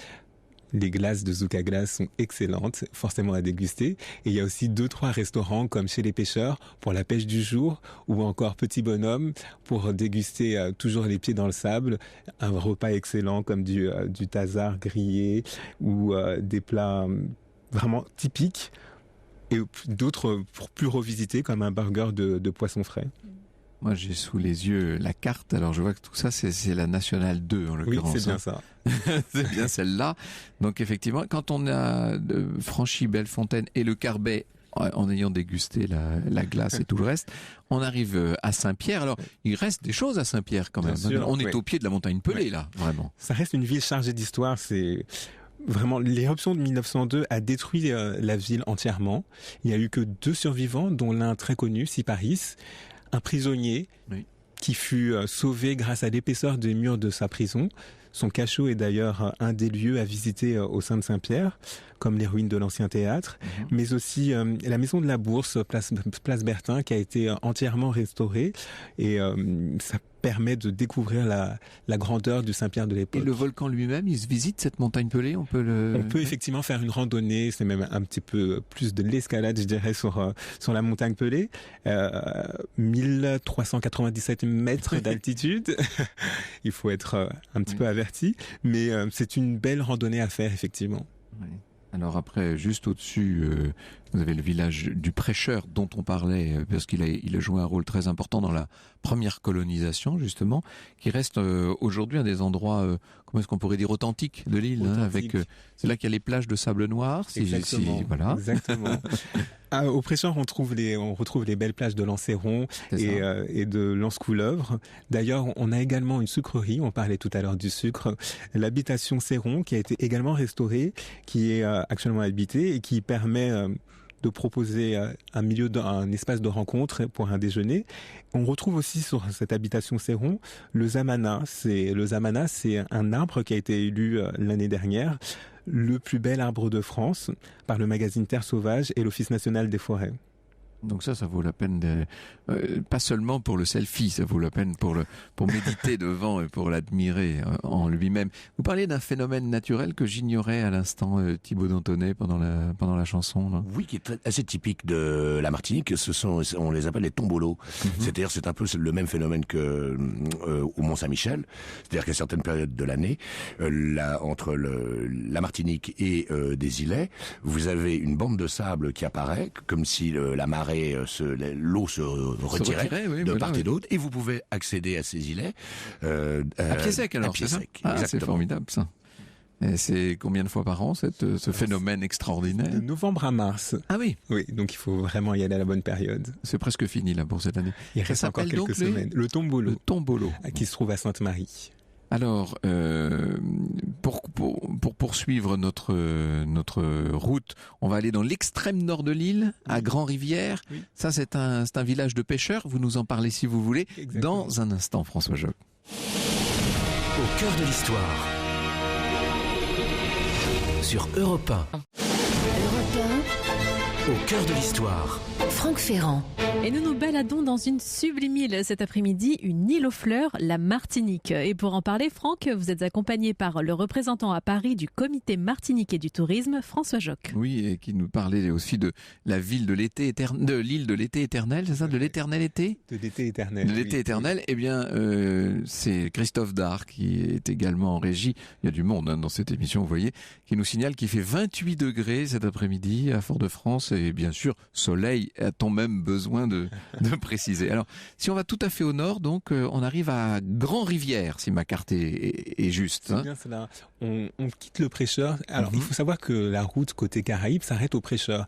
les glaces de Zouk à Glace sont excellentes, forcément à déguster. Et il y a aussi 2-3 restaurants comme chez les pêcheurs pour la pêche du jour, ou encore Petit Bonhomme pour déguster toujours les pieds dans le sable, un repas excellent comme du thazard grillé ou des plats vraiment typiques. Et d'autres pour plus revisiter comme un burger de poisson frais.
Moi, j'ai sous les yeux la carte. Alors, je vois que tout ça, c'est la Nationale 2, en l'occurrence.
Oui, c'est bien ça.
C'est bien celle-là. Donc, effectivement, quand on a franchi Bellefontaine et le Carbet, en ayant dégusté la glace et tout le reste, on arrive à Saint-Pierre. Alors, il reste des choses à Saint-Pierre quand même.
Bien sûr,
on est au pied de la montagne Pelée, là, vraiment.
Ça reste une ville chargée d'histoire. C'est... Vraiment, l'éruption de 1902 a détruit la ville entièrement. Il n'y a eu que 2 survivants, dont l'un très connu, Syparis, un prisonnier qui fut sauvé grâce à l'épaisseur des murs de sa prison. Son cachot est d'ailleurs un des lieux à visiter au sein de Saint-Pierre, comme les ruines de l'ancien théâtre, mais aussi la maison de la Bourse, place Bertin, qui a été entièrement restaurée, et ça permet de découvrir la grandeur du Saint-Pierre de l'époque.
Et le volcan lui-même, il se visite, cette montagne Pelée, on peut
effectivement faire une randonnée, c'est même un petit peu plus de l'escalade, je dirais, sur la montagne Pelée. 1397 mètres d'altitude. Il faut être un petit peu averti, mais c'est une belle randonnée à faire, effectivement.
Oui. Alors après, juste au-dessus, vous avez le village du Prêcheur dont on parlait, parce qu'il a joué un rôle très important dans la première colonisation, justement, qui reste aujourd'hui un des endroits, comment est-ce qu'on pourrait dire, authentiques de l'île, avec c'est là qu'il y a les plages de sable noir.
Exactement.
Voilà.
Exactement. Au Prêcheur, on retrouve les belles plages de Lanceron et de Lance-Couleuvre. D'ailleurs, on a également une sucrerie, on parlait tout à l'heure du sucre, l'habitation Céron, qui a été également restaurée, qui est actuellement habitée et qui permet de proposer un espace de rencontre pour un déjeuner. On retrouve aussi sur cette habitation Céron le zamana. Le zamana, c'est un arbre qui a été élu l'année dernière le plus bel arbre de France par le magazine Terre Sauvage et l'Office national des forêts.
Donc ça vaut la peine, pas seulement pour le selfie, ça vaut la peine pour méditer devant et pour l'admirer en lui-même. Vous parliez d'un phénomène naturel que j'ignorais à l'instant, Thibaut Dantonnet, pendant la chanson. Là.
Oui, qui est assez typique de la Martinique. On les appelle les tombolos. C'est-à-dire, c'est un peu le même phénomène que au Mont-Saint-Michel. C'est-à-dire qu'à certaines périodes de l'année, entre la Martinique et des îlets, vous avez une bande de sable qui apparaît, comme si la marée l'eau se retirait de part et d'autre, et vous pouvez accéder à ces îlets
à pied sec. Alors,
à pied sec.
C'est formidable ça. Et c'est combien de fois par an ce phénomène extraordinaire?
De novembre à mars.
Ah oui.
Oui, donc il faut vraiment y aller à la bonne période.
C'est presque fini là pour cette année.
Il reste encore quelques semaines. Le tombolo.
Le tombolo.
Qui se trouve à Sainte-Marie.
Alors, pour poursuivre notre route, on va aller dans l'extrême nord de l'île, à Grand-Rivière. Oui. Ça, c'est un village de pêcheurs. Vous nous en parlez si vous voulez. Exactement. Dans un instant, François Joc.
Au cœur de l'histoire. Sur Europe 1.
Europe
1. Au cœur de l'histoire.
Franck Ferrand.
Et nous nous baladons dans une sublime île cet après-midi, une île aux fleurs, la Martinique. Et pour en parler, Franck, vous êtes accompagné par le représentant à Paris du comité martiniquais du tourisme, François Joc.
Oui, et qui nous parlait aussi de la ville de l'été éternel, de l'île de l'été éternel, c'est ça, de l'éternel été ?
De l'été éternel.
De l'été éternel. Oui. Eh bien, c'est Christophe Dard qui est également en régie. Il y a du monde dans cette émission, vous voyez, qui nous signale qu'il fait 28 degrés cet après-midi à Fort-de-France et bien sûr soleil. A-t-on même besoin de préciser. Alors, si on va tout à fait au nord, donc, on arrive à Grand-Rivière, si ma carte est juste.
C'est bien cela. On quitte le Prêcheur. Alors, il faut savoir que la route côté Caraïbes s'arrête au Prêcheur.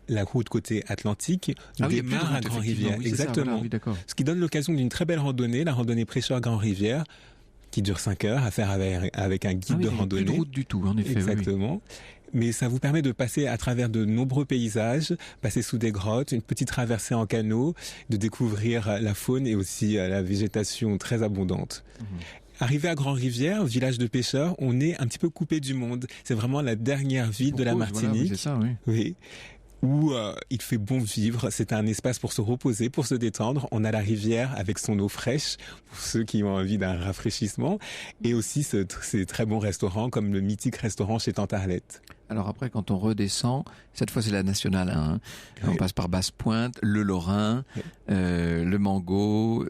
La route côté Atlantique démarre à Grand-Rivière.
Oui,
exactement.
Ça, voilà, oui, d'accord.
Ce qui donne l'occasion d'une très belle randonnée, la randonnée Prêcheur-Grand-Rivière, qui dure 5 heures à faire avec un guide de randonnée.
Plus de route du tout, en effet.
Exactement.
Oui.
Mais ça vous permet de passer à travers de nombreux paysages, passer sous des grottes, une petite traversée en canot, de découvrir la faune et aussi la végétation très abondante. Arrivé à Grand-Rivière, village de pêcheurs, on est un petit peu coupé du monde. C'est vraiment la dernière ville de la Martinique.
Voilà, c'est ça, oui.
Oui. Où il fait bon vivre. C'est un espace pour se reposer, pour se détendre. On a la rivière avec son eau fraîche pour ceux qui ont envie d'un rafraîchissement. Et aussi ces très bons restaurants comme le mythique restaurant chez Tante Arlette.
Alors après, quand on redescend, cette fois c'est la Nationale 1, hein.
Oui.
On passe par Basse-Pointe, le Lorrain,
Oui.
le Mango,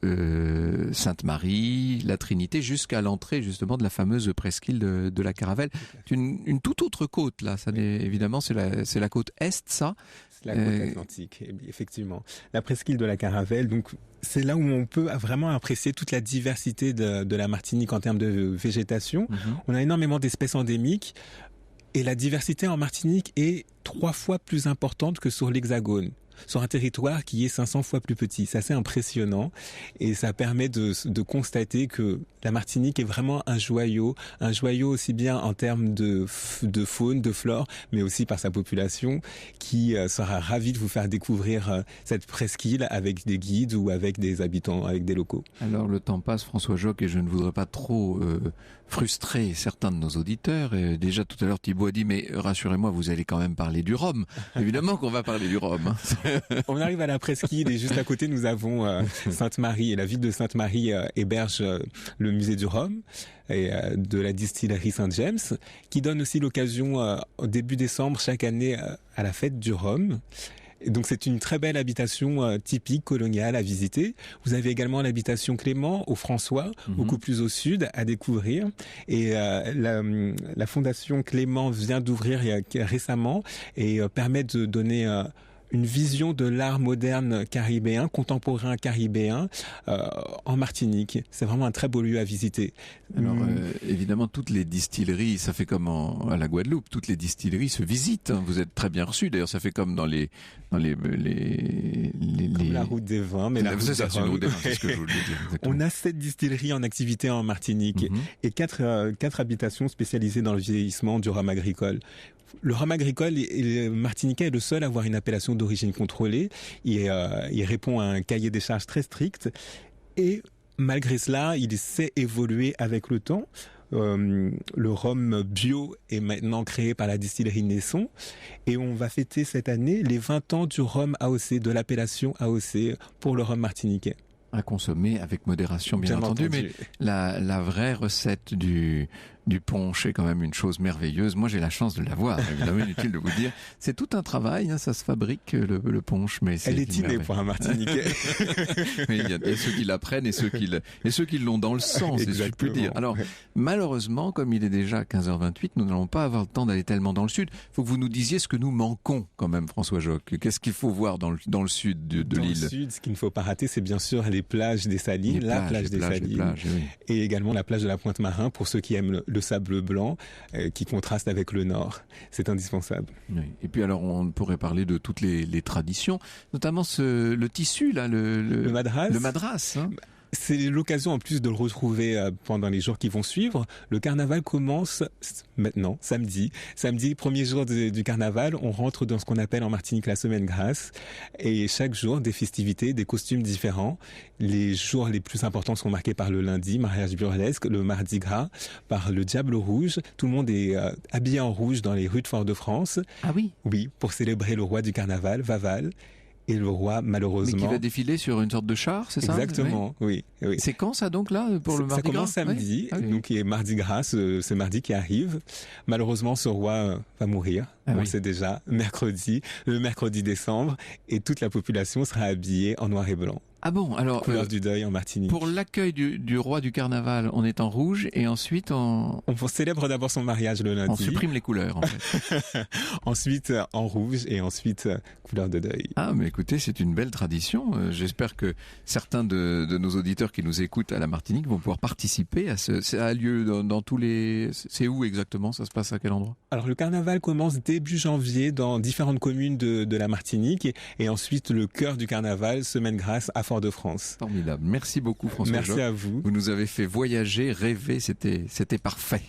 Sainte-Marie, la Trinité, jusqu'à l'entrée justement de la fameuse presqu'île de la Caravelle. Une toute autre côte là, ça évidemment c'est la côte est, ça.
C'est la côte atlantique, effectivement. La presqu'île de la Caravelle, donc c'est là où on peut vraiment apprécier toute la diversité de la Martinique en termes de végétation. On a énormément d'espèces endémiques. Et la diversité en Martinique est 3 fois plus importante que sur l'Hexagone, sur un territoire qui est 500 fois plus petit. C'est assez impressionnant et ça permet de constater que la Martinique est vraiment un joyau aussi bien en termes de faune, de flore, mais aussi par sa population qui sera ravie de vous faire découvrir cette presqu'île avec des guides ou avec des habitants, avec des locaux.
Alors le temps passe, François Joc, et je ne voudrais pas trop frustrer certains de nos auditeurs. Et déjà tout à l'heure Thibaut a dit, mais rassurez-moi, vous allez quand même parler du rhum. Évidemment qu'on va parler du rhum. Hein.
On arrive à la presqu'île et juste à côté nous avons Sainte-Marie, et la ville de Sainte-Marie héberge le musée du rhum et de la distillerie Saint-James, qui donne aussi l'occasion au début décembre chaque année à la fête du rhum. Et donc c'est une très belle habitation typique coloniale à visiter. Vous avez également l'habitation Clément au François, beaucoup plus au sud, à découvrir. Et la fondation Clément vient d'ouvrir récemment et permet de donner une vision de l'art moderne caribéen, contemporain caribéen, en Martinique. C'est vraiment un très beau lieu à visiter.
Alors évidemment, toutes les distilleries, ça fait comme à la Guadeloupe, toutes les distilleries se visitent. Hein. Vous êtes très bien reçus. D'ailleurs, ça fait comme dans les
comme la route des vins, mais la route des rhums.
C'est ce que je voulais dire. Exactement.
On a 7 distilleries en activité en Martinique et 4 habitations spécialisées dans le vieillissement du rhum agricole. Le rhum agricole martiniquais est le seul à avoir une appellation d'origine contrôlée. Il répond à un cahier des charges très strict et malgré cela, il sait évoluer avec le temps. Le rhum bio est maintenant créé par la distillerie Naisson et on va fêter cette année les 20 ans du rhum AOC, de l'appellation AOC pour le rhum martiniquais.
À consommer avec modération, bien entendu. Mais la vraie recette du punch est quand même une chose merveilleuse. Moi, j'ai la chance de l'avoir. Évidemment, inutile de vous dire. C'est tout un travail, hein, ça se fabrique, le punch. Mais
elle est innée pour un Martiniquais.
Mais il y a ceux qui l'apprennent et ceux qui l'ont dans le sang, c'est ce que je peux dire. Alors, malheureusement, comme il est déjà 15h28, nous n'allons pas avoir le temps d'aller tellement dans le sud. Il faut que vous nous disiez ce que nous manquons quand même, François Joc. Qu'est-ce qu'il faut voir dans le sud de l'île?
Dans le sud, ce qu'il ne faut pas rater, c'est bien sûr les plages des Salines, la plage des Salines, et également la plage de la Pointe-Marin pour ceux qui aiment le sable blanc qui contraste avec le nord. C'est indispensable.
Oui. Et puis alors on pourrait parler de toutes les traditions, notamment le tissu là, le
madras.
Le madras. Hein.
C'est l'occasion en plus de le retrouver pendant les jours qui vont suivre. Le carnaval commence maintenant, samedi. Samedi, premier jour du carnaval, on rentre dans ce qu'on appelle en Martinique la semaine grasse. Et chaque jour, des festivités, des costumes différents. Les jours les plus importants sont marqués par le lundi, mariage burlesque, le mardi gras, par le diable rouge. Tout le monde est habillé en rouge dans les rues de Fort-de-France.
Ah oui?
Oui, pour célébrer le roi du carnaval, Vaval. Et le roi, malheureusement...
Mais qui va défiler sur une sorte de char, c'est ça?
Exactement, oui.
C'est quand ça donc là, pour le Mardi Gras?
Ça commence samedi, donc il est Mardi Gras, ce mardi qui arrive. Malheureusement, ce roi va mourir, on le sait déjà, le mercredi décembre, et toute la population sera habillée en noir et blanc.
Ah bon, alors
couleur du deuil en Martinique.
Pour l'accueil du roi du carnaval, on est en rouge et ensuite on
célèbre d'abord son mariage le lundi.
On supprime les couleurs en fait.
Ensuite en rouge et ensuite couleur de deuil.
Ah mais écoutez, c'est une belle tradition. J'espère que certains de nos auditeurs qui nous écoutent à la Martinique vont pouvoir participer à ça a lieu dans tous les... C'est où exactement? Ça se passe à quel endroit? Alors
le carnaval commence début janvier dans différentes communes de la Martinique et ensuite le cœur du carnaval, semaine grasse à Fort-de-France.
Formidable. Merci beaucoup François Joc.
Merci à vous.
Vous nous avez fait voyager, rêver, c'était parfait.